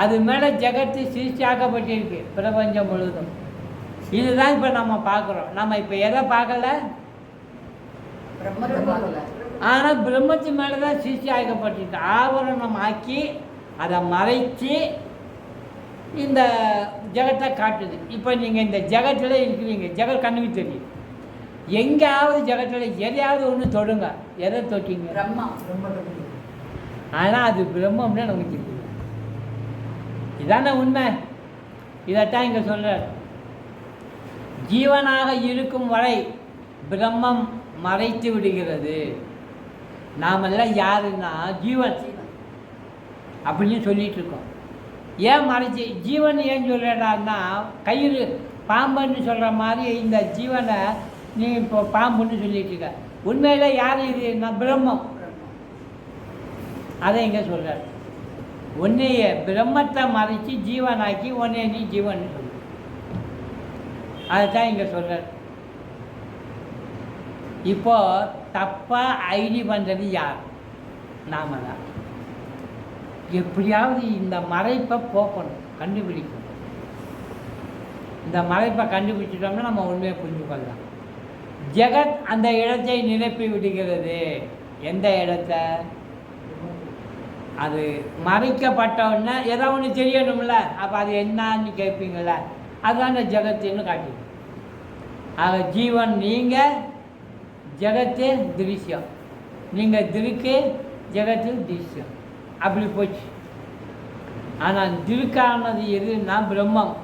அது மேலே ஜெகத்து சிருஷ்டியாக்கப்பட்டிருக்கு, பிரபஞ்சம் முழுதும். இதுதான் இப்போ நம்ம பார்க்குறோம். நம்ம இப்போ எதை பார்க்கல? ஆனால் பிரம்மத்து மேலே தான் சிருஷ்டி ஆக்கப்பட்டிருக்கு. ஆவரணம் ஆக்கி அதை மறைச்சி இந்த ஜெகத்தை காட்டுது. இப்போ நீங்கள் இந்த ஜெகத்தில் இருக்கிறீங்க, ஜெகத் கண்ணுக்கு தெரியும். எங்கேயாவது ஜெகத்தில் எதையாவது ஒன்று தொடுங்க, எதை தொட்டிங்க? ஆனால் அது பிரம்மம்னு நமக்கு தெரியும். இதான உண்மை. இதைத்தான் இங்கே சொல்கிறார். ஜீவனாக இருக்கும் வரை பிரம்மம் மறைத்து விடுகிறது. நாமெல்லாம் யாருன்னா ஜீவன் அப்படின்னு சொல்லிட்டு இருக்கோம். ஏன் மறைச்சி ஜீவன் ஏன் சொல்கிறான்னா, கயிறு பாம்புன்னு சொல்கிற மாதிரி இந்த ஜீவனை நீ இப்போ பாம்புன்னு சொல்லிட்டு இருக்க. உண்மையில் யார் இது? நான் பிரம்மம். அதை இங்கே சொல்கிறார். உன்னைய பிரம்மத்தை மறைச்சி ஜீவனாக்கி உன்னை நீ ஜீவன் சொல்லு. அதைத்தான் இங்கே சொல்கிறார். இப்போது தப்பாக ஐடி பண்ணுறது யார்? நாம தான். எப்படியாவது இந்த மறைப்பை போக்கணும், கண்டுபிடிக்கணும். இந்த மறைப்பை கண்டுபிடிச்சிட்டோம்னா நம்ம உண்மையை புரிஞ்சு கொள்ளலாம். ஜெகத் அந்த இடத்தை நிரப்பி விடுகிறது. எந்த இடத்த? அது மறைக்கப்பட்டவுடனே ஏதோ ஒன்று தெரியணும்ல. அப்போ அது என்னன்னு கேட்பீங்கள, அதுதான் ஜெகத்துன்னு காட்டிடும். ஆக ஜீவன் நீங்கள், ஜெகத்து திருஷ்யம். நீங்கள் திருக்கு, ஜெகத்து திருஷ்யம். அப்படி போச்சு. ஆனால் திருக்கானது எதுன்னா பிரம்மம்.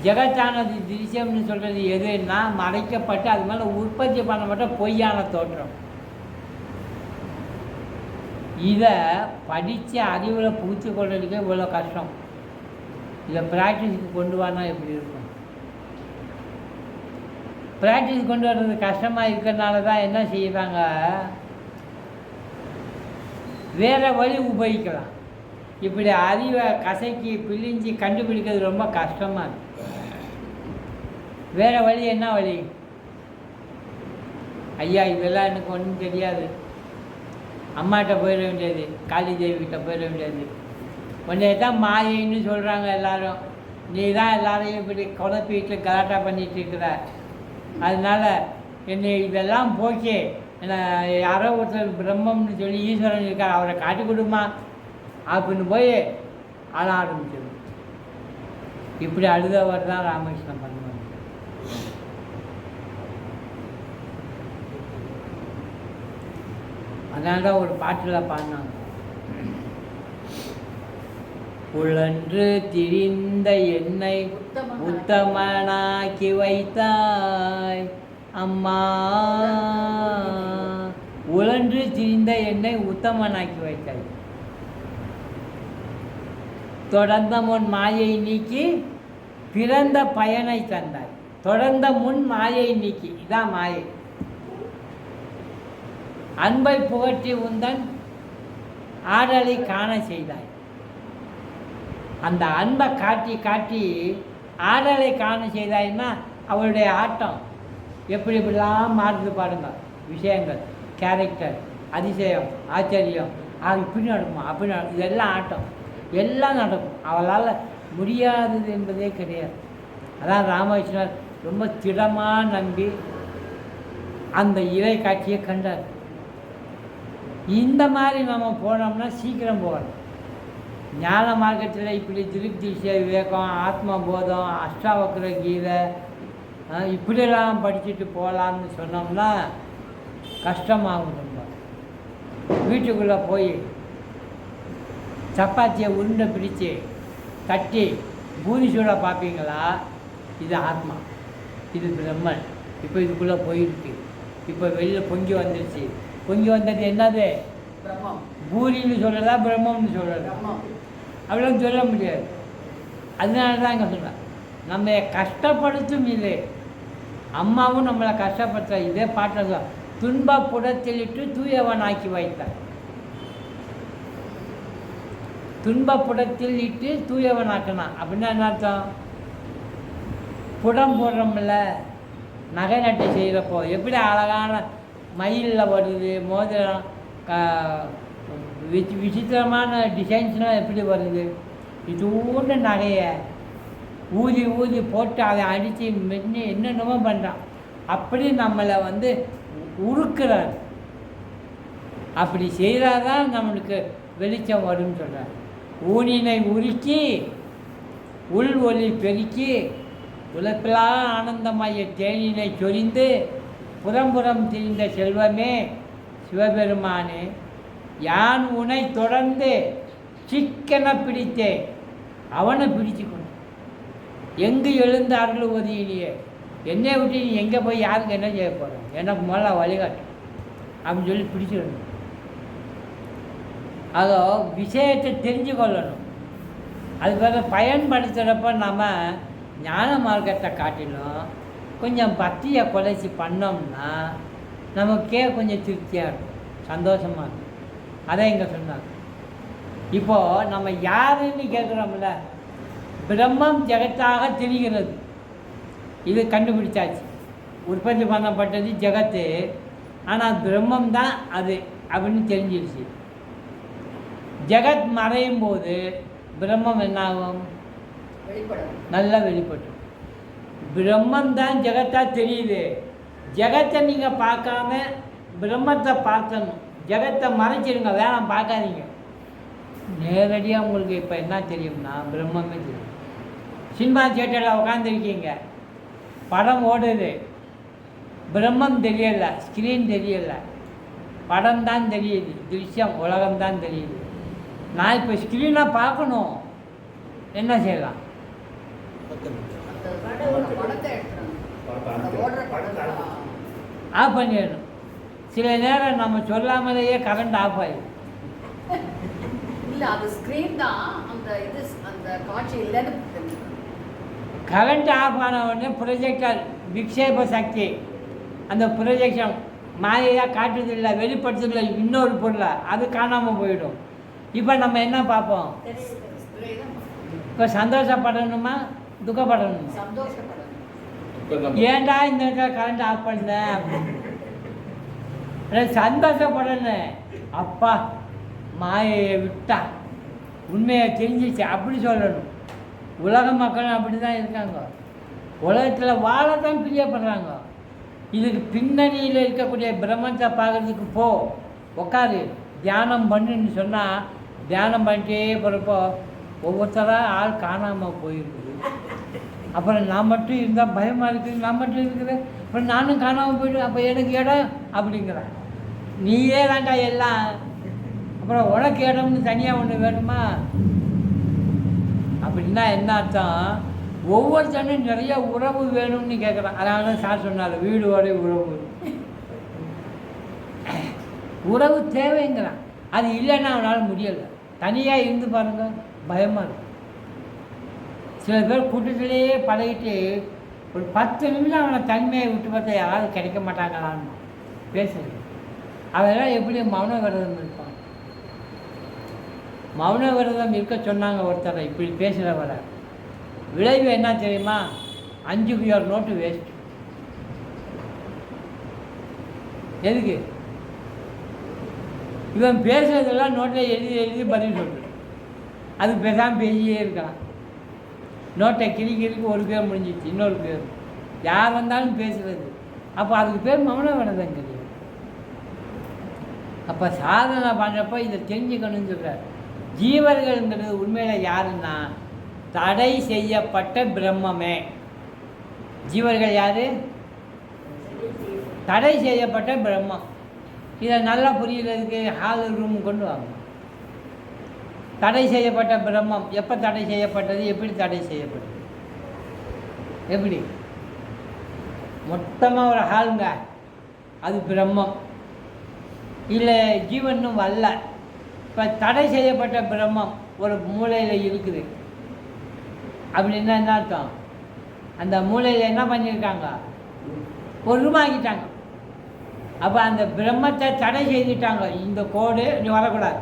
ஜெகத்தானது திருஷ்யம்னு சொல்கிறது எதுன்னா மறைக்கப்பட்டு அது மேலே உற்பத்தி பண்ணப்பட்ட பொய்யான தோற்றம். இதை படித்து அறிவில் புகுத்து கொள்றதுக்கே இவ்வளோ கஷ்டம். இதை ப்ராக்டிஸுக்கு கொண்டு வரனா எப்படி இருக்கும்? ப்ராக்டிஸ் கொண்டு வர்றது கஷ்டமாக இருக்கிறதுனால தான் என்ன செய்கிறாங்க, வேறு வழி உபயோகிக்கலாம். இப்படி அறிவை கசக்கி பிழிஞ்சி கண்டுபிடிக்கிறது ரொம்ப கஷ்டமாக இருக்கு. வேறு வழி என்ன வழி? ஐயா இதெல்லாம் எனக்கு ஒன்றும் தெரியாது, அம்மாட்ட போயிட வேண்டியது, காளி தேவிகிட்ட போயிட வேண்டியது. உன்னை தான் மாயைன்னு சொல்கிறாங்க எல்லாரும், நீ தான் எல்லாரையும் இப்படி குழப்பிட்டு கலாட்டா பண்ணிகிட்டு இருக்கிற, அதனால் என்னை இதெல்லாம் போக்கி என்னை யாரோ ஒருத்தர் பிரம்மம்னு சொல்லி ஈஸ்வரன் இருக்கார், அவரை காட்டி கொடுமா அப்படின்னு போய் ஆள ஆரம்பிச்சிடும். இப்படி அழுதவர் தான் ராமகிருஷ்ணன் பண்ணுவார். அதனால தான் ஒரு பாட்டில் பாடினாங்க, உழன்று திரிந்த என்னை உத்தமனாக்கி வைத்தாய் அம்மா. உழன்று திரிந்த என்னை உத்தமனாக்கி வைத்தாய். தொடர்ந்த முன் மாயை நீக்கி பிறந்த பயனை தந்தாய். தொடர்ந்த முன் மாயை நீக்கி, இதான் மாயை. அன்பை புகற்றி உந்தன் ஆடலை காண செய்தாய். அந்த அன்பை காட்டி காட்டி ஆடலை காண செய்தாய்னா அவளுடைய ஆட்டம் எப்படி எப்படிலாம் மாறுது பாருங்க. விஷயங்கள், கேரக்டர், அதிசயம், ஆச்சரியம், இப்படி நடக்குமா அப்படி இதெல்லாம் ஆட்டம் எல்லாம் நடக்கும். அவளால் முடியாதது என்பதே கிடையாது. அதான் ராமகிருஷ்ணர் ரொம்ப திடமாக நம்பி அந்த இறை காட்சியை கண்டார். இந்த மாதிரி நம்ம போனோம்னா சீக்கிரம் போகணும். ஞான மார்க்கத்தில் இப்படி திருப்தி விவேகம், ஆத்ம போதம், அஷ்டாவக்கர கீதை இப்படியெல்லாம் படிச்சுட்டு போகலான்னு சொன்னோம்னா கஷ்டமாகும். ரொம்ப வீட்டுக்குள்ளே போய் சப்பாத்தியை உருண்டை பிடிச்சி தட்டி பூரி சூட பார்ப்பீங்களா? இது ஆத்மா, இது பிரம்மன். இப்போ இதுக்குள்ளே போயிருக்கு. இப்போ வெளியில் பொங்கி வந்துருச்சு. பொங்கி வந்தது என்னது? பிரம்மம். பூரின்னு சொல்லலை, பிரம்மம்னு சொல்லலை, அவ்வளோ சொல்ல முடியாது. அதனால தான் இங்கே சொல்கிறேன், நம்ம கஷ்டப்படுத்தும் இல்லை. அம்மாவும் நம்மளை கஷ்டப்படுத்த இதே பாட்டில் தான், துன்பப்புடத்திலிட்டு தூயவன் ஆக்கி வைத்தார். துன்பப்புடத்தில் இட்டு தூயவன் ஆக்கினான் அப்படின்னா என்ன அர்த்தம்? புடம் போடுறோம்ல, நகை நட்டை செய்கிறப்போ எப்படி அழகான மயிலில் வருது, மோதிரம், விசித்திரமான டிசைன்ஸ்லாம் எப்படி வருது. இது ஊன்னு நகையை ஊதி ஊதி போட்டு அதை அடித்து மென்னு என்னென்னமோ பண்ணுறான். அப்படி நம்மளை உருக்குறார். அப்படி செய்தாதான் நம்மளுக்கு வெளிச்சம் வரும்னு சொல்கிறார். ஊனினை உருக்கி உள் ஒளி பெருக்கி உழைப்பிலா ஆனந்தமய தேனினை சொரிந்து புறம்புறம் திரிந்த செல்வமே சிவபெருமானே, யான் உனை தொடர்ந்து சிக்கென பிடித்தேன். அவனை பிடிச்சுக்கணும். எங்கு எழுந்து அருள் ஒதுங்கினியே, என்னை விட்டு நீ எங்கே போய் யாருக்கு என்ன செய்ய போகிறோம், எனக்கு முதல்ல வழிகாட்டு அப்படின்னு சொல்லி பிடிச்சிடணும். அதோ விஷயத்தை தெரிஞ்சு கொள்ளணும். அது பிறகு பயன்படுத்துகிறப்ப நம்ம ஞான மார்க்கத்தை காட்டிலும் கொஞ்சம் பக்தியை கொலைச்சி பண்ணோம்னா நமக்கே கொஞ்சம் திருப்தியாக இருக்கும், சந்தோஷமாக இருக்கும். அதை இங்கே சொன்னாங்க. இப்போது நம்ம யாருன்னு கேட்குறோம்ல, பிரம்மம் ஜெகத்தாக தெரிகிறது. இது கண்டுபிடிச்சாச்சு. உற்பத்தி பண்ணப்பட்டது ஜெகத்து, ஆனால் பிரம்மம் தான் அது அப்படின்னு தெரிஞ்சிருச்சு. ஜெகத் மறையும் போது பிரம்மம் என்னாகும்? நல்லா வெளிப்படும். பிரம்மம் தான் ஜெகத்தாக தெரியுது. ஜெகத்தை நீங்கள் பார்க்காம பிரம்மத்தை பார்த்தணும். ஜெகத்தை மறைச்சிடுங்க, வேணாம் பார்க்காதீங்க. நேரடியாக உங்களுக்கு இப்போ என்ன தெரியும்னா பிரம்மமே தெரியும். சினிமா தியேட்டரில் உட்காந்துருக்கீங்க, படம் ஓடுது, பிரம்மம் தெரியலை, ஸ்க்ரீன் தெரியலை, படம் தான் தெரியுது, திருஷ்யம் உலகம்தான் தெரியுது. நான் இப்போ ஸ்க்ரீனை பார்க்கணும், என்ன செய்யலாம்? ஆஃப் பண்ணிடணும். சில நேரம் நம்ம சொல்லாமலேயே கரண்ட் ஆஃப் ஆகிடும். கரண்ட் ஆஃப் ஆன உடனே ப்ரொஜெக்டர் விக்ஷேப சக்தி அந்த ப்ரொஜெக்ஷன் மாயையாக காட்டுறதில்லை, வெளிப்படுத்துதில்லை இன்னொரு பொருளை, அது காணாமல் போயிடும். இப்போ நம்ம என்ன பார்ப்போம்? இப்போ சந்தோஷப்படணுமா துக்கப்படணுமா? ஏன்டா இந்த கரண்ட் ஆஃப் பண்ண அப்படின்னு சந்தோஷப்படணும். அப்பா மாயையை விட்டா உண்மையை தெரிஞ்சிச்சு அப்படி சொல்லணும். உலக மக்களும் அப்படி தான் இருக்காங்க. உலகத்தில் வாழத்தான் பிரியப்படுறாங்க. இதுக்கு பின்னணியில் இருக்கக்கூடிய பிரம்மத்தை பார்க்குறதுக்கு போ, உட்காரு, தியானம் பண்ணுன்னு சொன்னால் தியானம் பண்ணிட்டே போகிறப்போ ஒவ்வொருத்தராக ஆள் காணாமல் போயிருக்குது. அப்புறம் நான் மட்டும் இருந்தால் பயமாக இருக்குது, நான் மட்டும் இருக்குது, அப்புறம் நானும் காணாமல் போய்ட்டு அப்போ எனக்கு இடம் அப்படிங்கிறேன். நீயே தாண்டா எல்லாம், அப்புறம் உனக்கு இடம்னு தனியாக ஒன்று வேணுமா? அப்படின்னா என்ன அர்த்தம்? ஒவ்வொருத்தனும் நிறைய உறவு வேணும்னு கேட்குறான். அதனால தான் சார் சொன்னார், வீடு வரை உறவு, உறவு தேவைங்கிறான். அது இல்லைன்னா அவனால் முடியலை. தனியாக இருந்து பாருங்கள், பயமாக இருக்கும். சில பேர் கூட்டத்திலேயே பழகிட்டு ஒரு 10 நிமிஷம் அவனை தனிமையை விட்டு பார்த்தா யாராவது கிடைக்க மாட்டாங்களான்னு பேசுறது. அதெல்லாம் எப்படி மௌன விரதம் இருப்பான்? மௌன விரதம் இருக்க சொன்னாங்க ஒருத்தரை இப்படி பேசுகிறவரை. விளைவு என்ன தெரியுமா? 5 பியர் நோட்டு வேஸ்ட். எதுக்கு? இவன் பேசுறதெல்லாம் நோட்டில் எழுதி எழுதி பதில் சொல்லு. அது பேசாமல் பேசியே இருக்கலாம். நோட்டை கிரிக்கிறதுக்கு ஒரு பேர் முடிஞ்சிச்சு, இன்னொரு பேர் யார் வந்தாலும் பேசுவது. அப்போ அதுக்கு பேர் மௌன விரதம் கிடையாது. அப்போ சாதனை பண்ணுறப்போ இதை தெரிஞ்சுக்கணும்னு சொல்கிறார். ஜீவர்கள்ங்கிறது உண்மையில் யாருன்னா தடை செய்யப்பட்ட பிரம்மமே. ஜீவர்கள் யார்? தடை செய்யப்பட்ட பிரம்மம். இதை நல்லா புரியுறதுக்கு ஹால் ரூம் கொண்டு வாங்க. தடை செய்யப்பட்ட பிரம்மம் எப்போ தடை செய்யப்பட்டது, எப்படி தடை செய்யப்பட்டது, எப்படி? மொத்தமாக ஒரு ஹாலுங்க, அது பிரம்மம் இல்லை, ஜீவனும் வரல. இப்போ தடை செய்யப்பட்ட பிரம்மம் ஒரு மூலையில் இருக்குது அப்படின்னா என்ன அர்த்தம்? அந்த மூலையில் என்ன பண்ணியிருக்காங்க? ஒரு ரூம் ஆக்கிட்டாங்க. அப்போ அந்த பிரம்மத்தை தடை செய்துட்டாங்க. இந்த கோடு நீ வரக்கூடாது,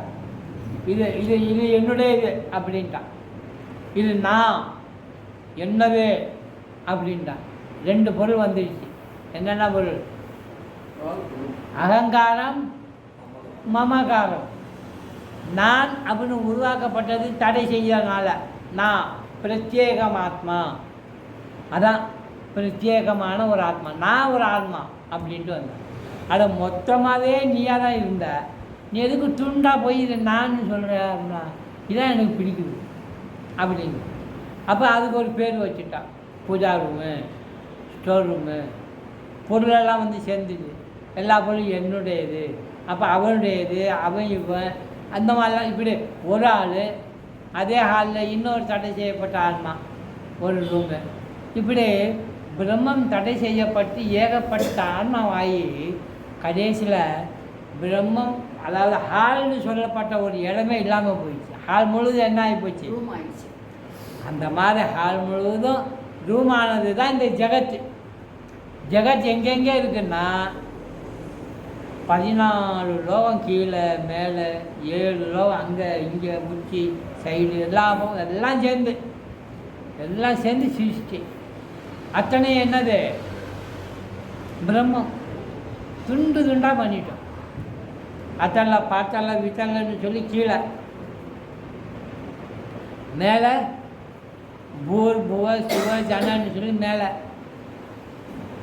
இது இது இது என்னுடைய இது அப்படின்ட்டான். இது நான் என்னது அப்படின்ட்டான். ரெண்டு பொருள் வந்துடுச்சு. என்னென்ன பொருள்? அகங்காரம், மமகாரம். நான் அப்படின்னு உருவாக்கப்பட்டது தடை செய்யறதுனால. நான் பிரத்யேகம் ஆத்மா, அதான் பிரத்யேகமான ஒரு ஆத்மா, நான் ஒரு ஆத்மா அப்படின்ட்டு வந்தேன். அதை மொத்தமாகவே நீயாக தான் இருந்த, நீ எதுக்கு துண்டாக போய் இதை நான் சொல்கிறேன்னா இதான் எனக்கு பிடிக்குது அப்படின்னு. அப்போ அதுக்கு ஒரு பேர் வச்சுட்டான். பூஜா ரூமு, ஸ்டோர் ரூமு, பொருளெல்லாம் வந்து சேர்ந்துது. எல்லா பொருளும் என்னுடையது, அப்போ அவனுடையது, அவன் இவன், அந்த மாதிரிலாம். இப்படி ஒரு ஆள், அதே ஹாலில் இன்னொரு தடை செய்யப்பட்ட ஆன்மா, ஒரு ரூமு. இப்படி பிரம்மம் தடை செய்யப்பட்டு ஏகப்பட்ட ஆன்மாவாகி கடைசியில் பிரம்மம், அதாவது ஹால்னு சொல்லப்பட்ட ஒரு இடமே இல்லாமல் போயிடுச்சு. ஹால் முழுவதும் என்ன ஆகி போச்சு? ரூம் ஆகிடுச்சு. அந்த மாதிரி ஹால் முழுவதும் ரூமானது தான் இந்த ஜெகத்து. ஜெகத் எங்கெங்கே இருக்குன்னா 14 லோகம் கீழே மேலே, 7 லோகம் அங்கே இங்கே, முச்சி சைடு எல்லாம் சேர்ந்து சிருஷ்டி. அத்தனை என்னது? பிரம்மம். துண்டு துண்டாக பண்ணிட்டோம். அத்தல்ல பார்த்தல்ல வித்தல்லன்னு சொல்லி கீழே, மேலே பூர் புவ சிவ ஜனன்னு சொல்லி மேலே.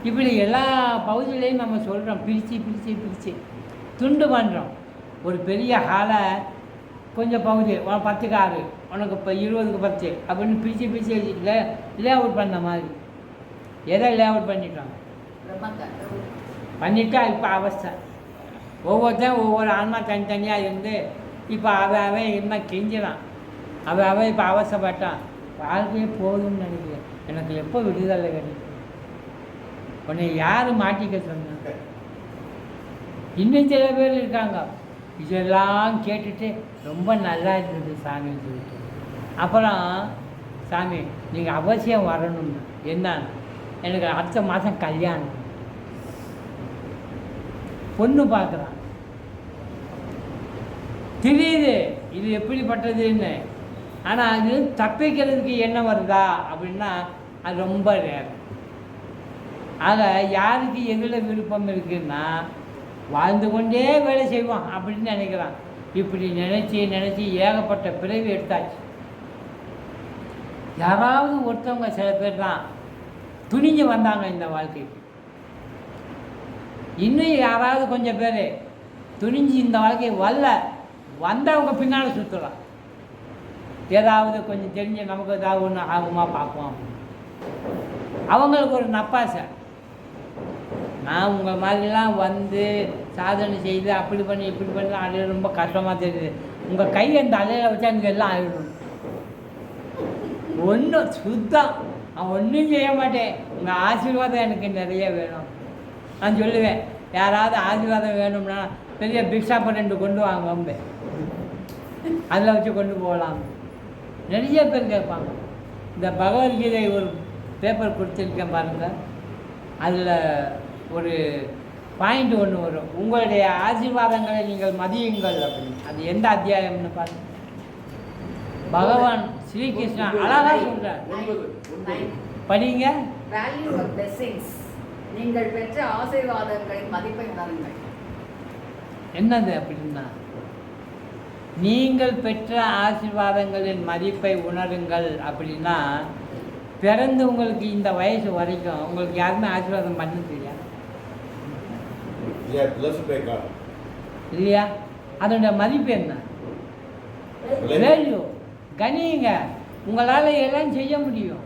இப்படி எல்லா பகுதியிலையும் நம்ம சொல்கிறோம், பிரித்து துண்டு பண்ணுறோம். ஒரு பெரிய ஹாலை கொஞ்சம் பகுதி, 10க்கு 6, உனக்கு இப்போ 20க்கு 10 அப்படின்னு பிரித்து வச்சுக்கல, லே அவுட் பண்ண மாதிரி. எதை லே அவுட் பண்ணிட்டோம்? பண்ணிட்டா இப்போ அவஸ்தை. ஒவ்வொருத்தரும் ஒவ்வொரு ஆன்மா தனித்தனியாக இருந்து இப்போ அவன் என்ன கெஞ்சிடான், அவன் இப்போ அவசப்பட்டான். வாழ்க்கையே போதும்னு நினைக்கிறேன், எனக்கு எப்போ விடுதலை கிடைக்கும்? உன்னை யார் மாட்டிக்க சொன்னாங்க? இன்னும் சில பேர் இருக்காங்க, இதெல்லாம் கேட்டுட்டு ரொம்ப நல்லா இருந்தது சாமின்னு சொல்லிட்டு. அப்புறம் சாமி நீங்கள் அவசியம் வரணும். என்ன? எனக்கு அடுத்த மாதம் கல்யாணம், பொண்ணு பார்க்குறான், தெரியுது இது எப்படிப்பட்டதுன்னு. ஆனால் அது தப்பிக்கிறதுக்கு என்ன வருதா அப்படின்னா அது ரொம்ப ரேர். ஆக யாருக்கு எதில் விருப்பம் இருக்குன்னா வாழ்ந்து கொண்டே வேலை செய்வோம் அப்படின்னு நினைக்கிறான். இப்படி நினச்சி ஏகப்பட்ட பிறவி எடுத்தாச்சு. யாராவது ஒருத்தவங்க சில பேர் தான் துணிஞ்சு வந்தாங்க இந்த வாழ்க்கைக்கு. இன்னும் யாராவது கொஞ்சம் பேர் துணிஞ்சு இந்த வாழ்க்கை வந்தவங்க பின்னால் சுற்றலாம். ஏதாவது கொஞ்சம் தெரிஞ்சு நமக்கு ஏதாவது ஒன்று ஆகுமா பார்ப்போம். அவங்களுக்கு ஒரு நப்பாசை, நான் உங்கள் மாதிரிலாம் வந்து சாதனை செய்து அப்படி பண்ணி இப்படி பண்ணி அது ரொம்ப கஷ்டமாக தெரியுது. உங்கள் கை அந்த அலையில் வச்சா எனக்கு எல்லாம் ஆகிடும். ஒன்றும் சுத்தம், நான் ஒன்றும் செய்ய மாட்டேன், உங்கள் ஆசீர்வாதம் எனக்கு நிறைய வேணும். நான் சொல்லுவேன், யாராவது ஆசீர்வாதம் வேணும்னா பெரிய பிக்ஷாப்பை 2 கொண்டு வாங்க, ரொம்ப அதில் வச்சு கொண்டு போகலாம். நிறைய பேர் கேட்பாங்க. இந்த பகவத்கீதை ஒரு பேப்பர் கொடுத்துருக்கேன் பாருங்கள், அதில் ஒரு பாயிண்ட் ஒன்று வரும், உங்களுடைய ஆசீர்வாதங்களை நீங்கள் மதியுங்கள் அப்படின்னு. அது எந்த அத்தியாயம்னு பாருங்கள். பகவான் ஸ்ரீகிருஷ்ணன் அழகாக சொல்கிறார், படிங்க. வேல்யூ ஆஃப் பிளெஸிங்ஸ், நீங்கள் பெற்ற ஆசீர்வாதங்களின் மதிப்பை உணருங்கள். என்னது அப்படின்னா, நீங்கள் பெற்ற ஆசீர்வாதங்களின் மதிப்பை உணருங்கள் அப்படின்னா பிறந்து உங்களுக்கு இந்த வயசு வரைக்கும் உங்களுக்கு யாருமே ஆசீர்வாதம் பண்ணது இல்லையா? இல்லையா? அதோட மதிப்பு என்ன? வேல்யூ கனியுங்க. உங்களால் எல்லாம் செய்ய முடியும்.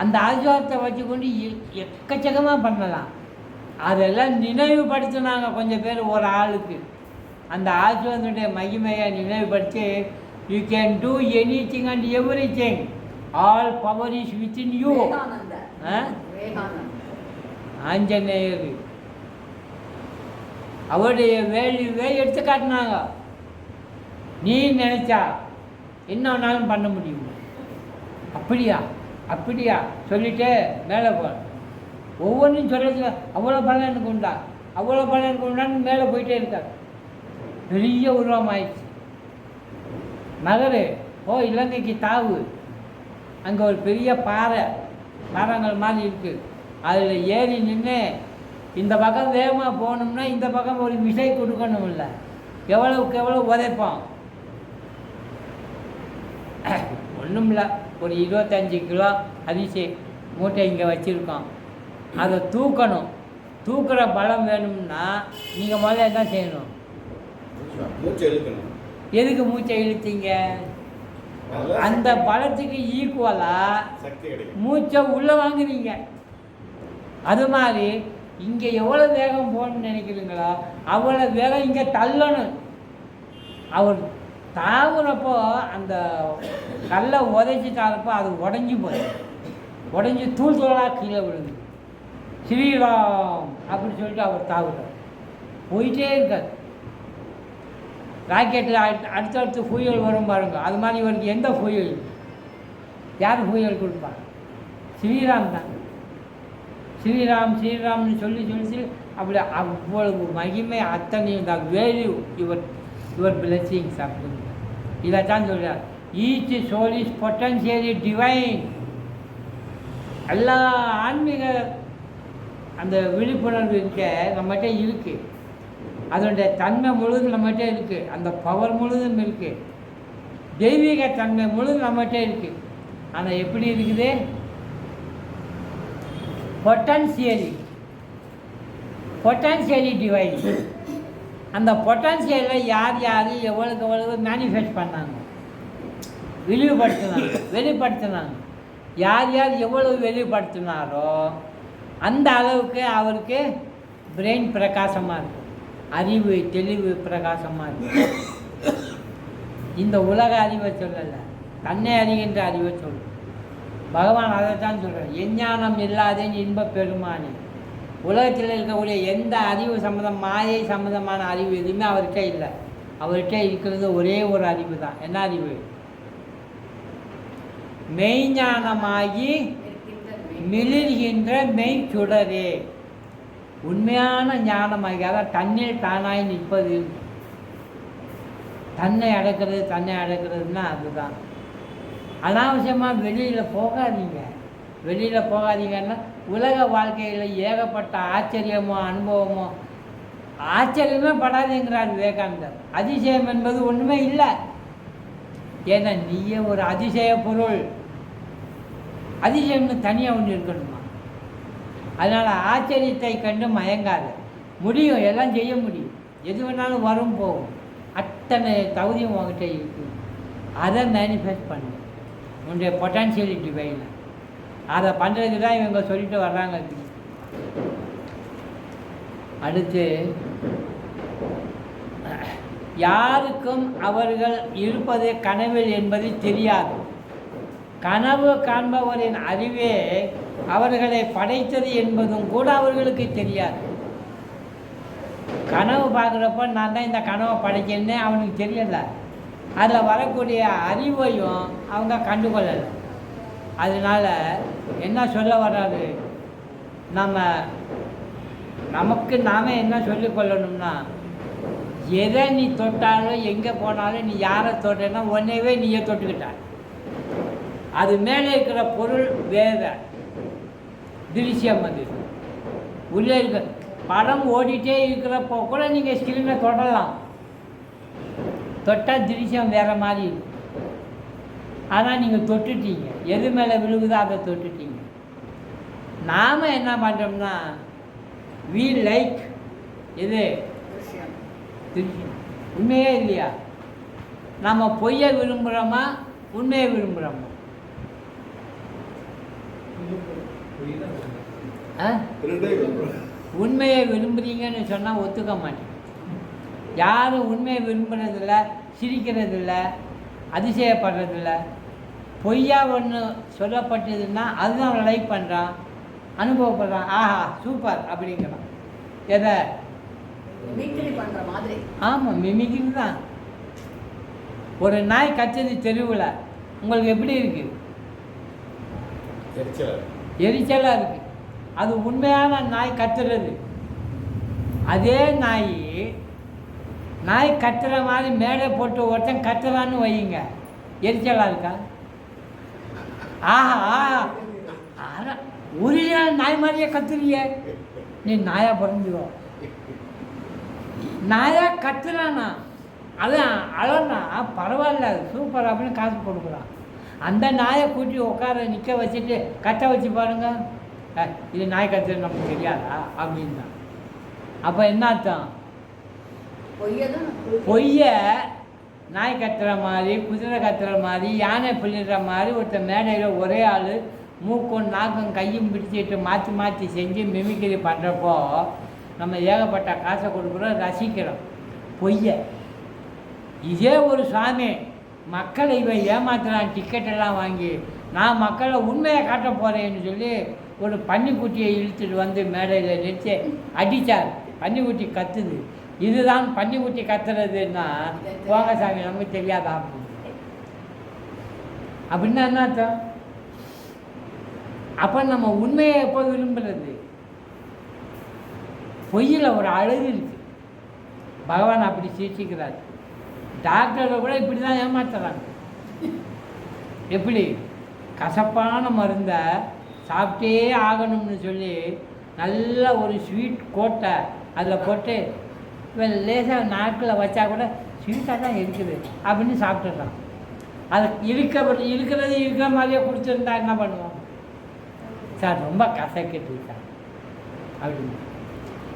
அந்த ஆசீர்வாதத்தை வச்சுக்கொண்டு எக்கச்சக்கமாக பண்ணலாம். அதெல்லாம் நினைவுபடுத்தினாங்க கொஞ்சம் பேர் ஒரு ஆளுக்கு. அந்த ஆசீர்வாதனுடைய மகிமையை நினைவுபடுத்தி you can do any thing and every thing, all power is within you. Anjaneyar அவருடைய வேல்யூவே எடுத்து காட்டினாங்க. நீ நினைச்சா என்ன வேணாலும் பண்ண முடியும். அப்படியா அப்படியா சொல்லிட்டு மேலே போ. ஒவ்வொன்றும் சொல்கிறது அவ்வளோ பலம் எனக்கு உண்டா, அவ்வளோ பலம் எனக்கு உண்டான்னு மேலே போயிட்டே இருக்கார். பெரிய உருவம் ஆயிடுச்சு. நகரு ஓ இலங்கைக்கு தாவு. அங்கே ஒரு பெரிய பாறை மரங்கள் மாதிரி இருக்குது. அதில் ஏறி நின்று இந்த பக்கம் வேகமாக போகணும்னா இந்த பக்கம் ஒரு விசை கொடுக்கணும். இல்லை எவ்வளவுக்கு எவ்வளோ உதைப்போம். ஒன்றும் இல்லை, ஒரு 25 கிலோ அரிசி மூட்டை இங்கே வச்சுருக்கோம். அதை தூக்கணும். தூக்குற பலம் வேணும்னா நீங்கள் முதல்ல என்ன செய்யணும்? மூச்சை இழுக்கணும். எதுக்கு மூச்சை இழுத்தீங்க? அந்த பலத்துக்கு ஈக்குவலாக மூச்சை உள்ளே வாங்குறீங்க. அது மாதிரி இங்கே எவ்வளோ வேகம் போகணும்னு நினைக்கிறீங்களோ அவ்வளோ வேகம் இங்கே தள்ளணும். அவர் தாவுறப்போ அந்த கல்லை உதைச்சி தாரப்போ அது உடஞ்சி போயிடும். உடஞ்சி தூள் தூளாக கீழே விழுது. ஸ்ரீராம் அப்படின்னு சொல்லிட்டு அவர் தாவுறார். போயிட்டே இருக்கார். ராக்கெட்டில் அடுத்தடுத்து ஃபுயல் வரும் பாருங்க. அது மாதிரி இவருக்கு எந்த ஃபுயல், யார் ஃபுயல் கொடுப்பாங்க? ஸ்ரீராம் தான். ஸ்ரீராம் ஸ்ரீராம்னு சொல்லி சொல்லி அப்படி அவ்வளவு மகிமை அத்தனையும் தான் வேல்யூ யுவர் பிளெஸிங்ஸ் அப்படின்னு இதைத்தான் சொல்கிறார். Each soul is potentially divine. எல்லா ஆன்மீக அந்த விழிப்புணர்வு இருக்க நம்மகிட்ட இருக்குது. அதனுடைய தன்மை முழுதும் நம்மகிட்ட இருக்குது. அந்த பவர் முழுதும் இருக்குது. தெய்வீக தன்மை முழுதும் நம்மகிட்ட இருக்குது. ஆனால் எப்படி இருக்குது? Potentially divine. அந்த பொட்டன்ஷியலில் யார் யார் எவ்வளோக்கு எவ்வளவு மேனிஃபெஸ்ட் பண்ணாங்க, வெளிப்படுத்தினாங்க. யார் யார் எவ்வளவு வெளிப்படுத்தினாரோ அந்த அளவுக்கு அவருக்கு பிரெயின் பிரகாசமாக இருக்கும். அறிவு தெளிவு பிரகாசமாக இருக்கும். இந்த உலக அறிவை சொல்லலை, தன்னை அறிகின்ற அறிவை சொல்லும். பகவான் அதை தான் சொல்கிறார். எஞ்ஞானம் இல்லாதேன் இன்பப் பெருமானே. உலகத்தில் இருக்கக்கூடிய எந்த அறிவு சம்மந்தம், மாயை சம்மந்தமான அறிவு எதுவுமே அவர்கிட்ட இல்லை. அவர்கிட்ட இருக்கிறது ஒரே ஒரு அறிவு தான். என்ன அறிவு? மெய்ஞானமாகி மிளிர்கின்ற மெய்ச்சுடரே. உண்மையான ஞானமாகி, அதாவது தண்ணீர் தானாய் நிற்பது. தன்னை அடக்கிறதுனா அதுதான். அனாவசியமாக வெளியில் போகாதீங்கன்னா உலக வாழ்க்கையில் ஏகப்பட்ட ஆச்சரியமோ அனுபவமோ ஆச்சரியமே படாதேங்கிறார் விவேகானந்தர். அதிசயம் என்பது ஒன்றுமே இல்லை. ஏன்னா நீயே ஒரு அதிசய பொருள். அதிசயம்னு தனியாக ஒன்று இருக்கணுமா? அதனால் ஆச்சரியத்தை கண்டு மயங்காது. முடியும், எல்லாம் செய்ய முடியும். எது வேணாலும் வரும் போகும். அத்தனை தகுதியும் உங்ககிட்ட இருக்குது. அதை மேனிஃபெஸ்ட் பண்ணு. உன்னுடைய பொட்டன்ஷியலிட்டி வைல அதை பண்ணுறதுக்கு தான் இவங்க சொல்லிட்டு வர்றாங்க. அடுத்து யாருக்கும் அவர்கள் இருப்பது கனவில் என்பது தெரியாது. கனவு காண்பவரின் அறிவே அவர்களை படைத்தது என்பதும் கூட அவர்களுக்கு தெரியாது. கனவு பார்க்குறப்ப நான் தான் இந்த கனவை படைச்சேன்னு அவனுக்கு தெரியலை. அதில் வரக்கூடிய அறிவையும் அவங்க கண்டுகொள்ளலை. அதனால் என்ன சொல்ல வர்றாரு? நமக்கு நாம என்ன சொல்லிக்கொள்ளணும்னா, எதை நீ தொட்டாலும் எங்கே போனாலும் நீ யாரை தொட்டேன்னா உன்னையவே நீயே தொட்டுக்கிட்ட. அது மேலே இருக்கிற பொருள் வேறு திருஷ்யம். அது உள்ளே இருக்க படம் ஓடிட்டே இருக்கிறப்போ கூட நீங்கள் ஸ்க்ரீனை தொடலாம். தொட்டால் திருஷ்யம் வேறு மாதிரி இருக்கும். ஆனால் நீங்கள் தொட்டுட்டீங்க, எது மேலே விழுகுதோ அதை தொட்டுட்டீங்க. நாம் என்ன பண்ணுறோம்னா வி லைக் எது விஷயம். திருஷ்யம். உண்மையே இல்லையா? நம்ம பொய்யை விரும்புகிறோமா உண்மையை விரும்புகிறோமா? உண்மையை விரும்புகிறீங்கன்னு சொன்னால் ஒத்துக்க மாட்டேன். யாரும் உண்மையை விரும்புறதில்ல, சிரிக்கிறதில்ல, அதிசயப்படுறதில்ல. பொய்யா ஒன்று சொல்லப்பட்டதுன்னா அதுதான் அவன் லைக் பண்ணுறான், அனுபவப்படுறான், ஆஹா சூப்பர் அப்படிங்கிறான். எதை? மிமிக்ரி பண்ற மாதிரி. ஆமாம், மிமிக்ரி தான். ஒரு நாய் கச்சது தெருவில், உங்களுக்கு எப்படி இருக்குது? எரிச்சலாக இருக்குது. அது உண்மையான நாய் கத்துறது. அதே நாய் கத்துற மாதிரி மேடை போட்டு ஒருத்தன் கத்துறான்னு வையுங்க, எரிச்சலாக இருக்கா? ஆஹா ஆஹா, ஒரிஜினல் நாய் மாதிரியே கத்துறிய, நீ நாயா பிறந்துவோ. நாயா கத்துறானா, அதான் அழனா, பரவாயில்ல சூப்பர் அப்படின்னு காசு கொடுக்குறான். அந்த நாயை கூட்டி உட்கார நிற்க வச்சுட்டு கட்ட வச்சு பாருங்க, இது நாய் கத்துறது நமக்கு தெரியாதா அப்படின்னா அப்போ என்ன அர்த்தம்? பொய்ய நாய் கத்துற மாதிரி, குதிரை கத்துற மாதிரி, யானை பிள்ளைற மாதிரி ஒருத்தர் மேடையில் ஒரே ஆள் மூக்கும் நாக்கும் கையும் பிடிச்சிட்டு மாற்றி மாற்றி செஞ்சு மிமிக்ரி பண்ணுறப்போ நம்ம ஏகப்பட்ட காசை கொடுக்குறோம், ரசிக்கிறோம் பொய்ய. இதே ஒரு சுவாமி மக்களை இவன் ஏமாத்துறான், டிக்கெட்டெல்லாம் வாங்கி நான் மக்களை உண்மையை காட்ட போகிறேன்னு சொல்லி ஒரு பன்னிக்குட்டியை இழுத்துட்டு வந்து மேடையில் நிறுத்தி அடித்தார். பன்னிக்குட்டி கத்துது. இதுதான் பன்னிக்குட்டி கத்துறதுன்னா போங்க சாமி நமக்கு தெரியாதா அப்படின்னா என்ன அர்த்தம்? அப்போ நம்ம உண்மையை எப்போ விரும்புறது? பொய்யில் ஒரு அழகு இருக்குது. பகவான் அப்படி சிரிச்சுக்கிறார். டாக்டரை கூட இப்படி தான் ஏமாத்துறாங்க. எப்படி? கசப்பான மருந்தை சாப்பிட்டே ஆகணும்னு சொல்லி நல்ல ஒரு ஸ்வீட் கோட்டை அதில் போட்டு லேசாக நாக்கில் வச்சா கூட ஸ்வீட்டாக தான் இருக்குது அப்படின்னு சாப்பிட்டுடுறான். அது இருக்கிறது இருக்கிற மாதிரியே குடிச்சிருந்தா என்ன பண்ணுவோம்? சார் ரொம்ப கசக்கிட்டு சார் அப்படின்னு.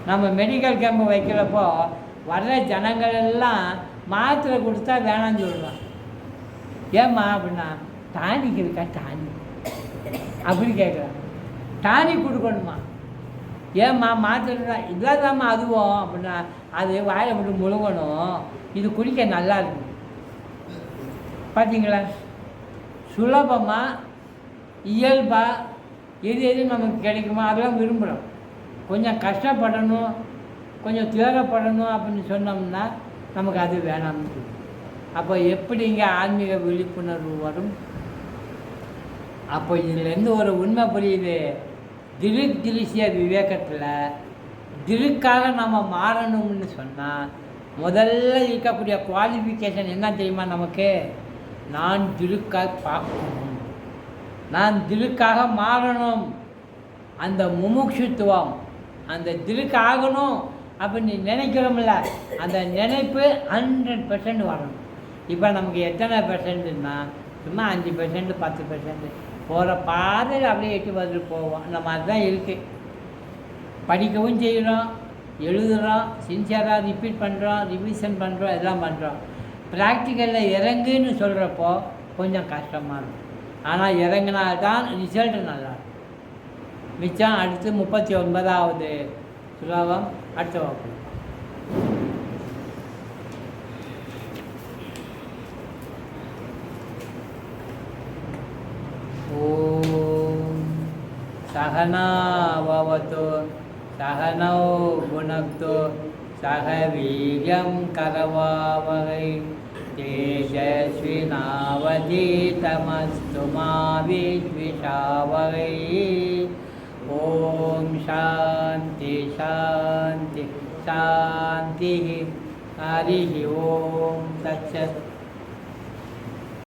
நம்ம மெடிக்கல் கேம்பு வைக்கிறப்போ வர்ற ஜனங்கள் எல்லாம் மாத்திரை கொடுத்தா வேணான்னு சொல்லுவான். ஏம்மா அப்படின்னா டானிக் இருக்கா, டானிக் அப்படி கேட்குறான். டானிக் கொடுக்கணுமா? ஏம்மா மாத்திரை தான் இல்லாதாம்மா அதுவும் அப்படின்னா அது வாயை விட்டு முழுகணும், இது குடிக்க நல்லா இருக்கும். பார்த்தீங்களா? சுலபமாக இயல்பாக எது நமக்கு கிடைக்குமோ அதெல்லாம் விரும்புகிறோம். கொஞ்சம் கஷ்டப்படணும், கொஞ்சம் துயரப்படணும் அப்படின்னு சொன்னோம்னா நமக்கு அது வேணாம்னு சொல்லி. அப்போ எப்படிங்க ஆன்மீக விழிப்புணர்வு வரும்? அப்போ இதுலேருந்து ஒரு உண்மை புரியுது. திருஷ்ய விவேகத்தில் திருக்காக நம்ம மாறணும்னு சொன்னால் முதல்ல இருக்கக்கூடிய குவாலிஃபிகேஷன் என்ன தெரியுமா நமக்கு? நான் திருக்காக பார்க்கணும், நான் திருக்காக மாறணும். அந்த முமுட்சுத்துவம், அந்த திருக்கு ஆகணும் அப்படின்னு நினைக்கிறோம்ல, அந்த நினைப்பு 100% வரணும். இப்போ நமக்கு எத்தனை பெர்சன்ட்னா சும்மா 5%, 10% போகிற பாதையில் அப்படியே எட்டு வந்துட்டு போவோம். அந்த மாதிரி தான் இருக்குது. படிக்கவும் செய்கிறோம், எழுதுகிறோம், சின்சியராக ரிப்பீட் பண்ணுறோம், ரிவிஷன் பண்ணுறோம், எல்லாம் பண்ணுறோம். ப்ராக்டிக்கலில் இறங்குன்னு சொல்கிறப்போ கொஞ்சம் கஷ்டமாக இருக்கும். ஆனால் இறங்கினால்தான் ரிசல்ட் நல்லாயிருக்கும். மிச்சம் அடுத்து 39வது ஸ்லோகம் அடுத்த வகுப்பு. ஓம் சகனா பவது சகனோ புனக்து சக வீர்யம் கரவாவகை தேஜஸ்வினாவதீதமஸ்து மா வித்விஷாவகை. ஓம் சாந்தி சாந்தி சாந்தி. ஹரி ஓம் தத்சத்.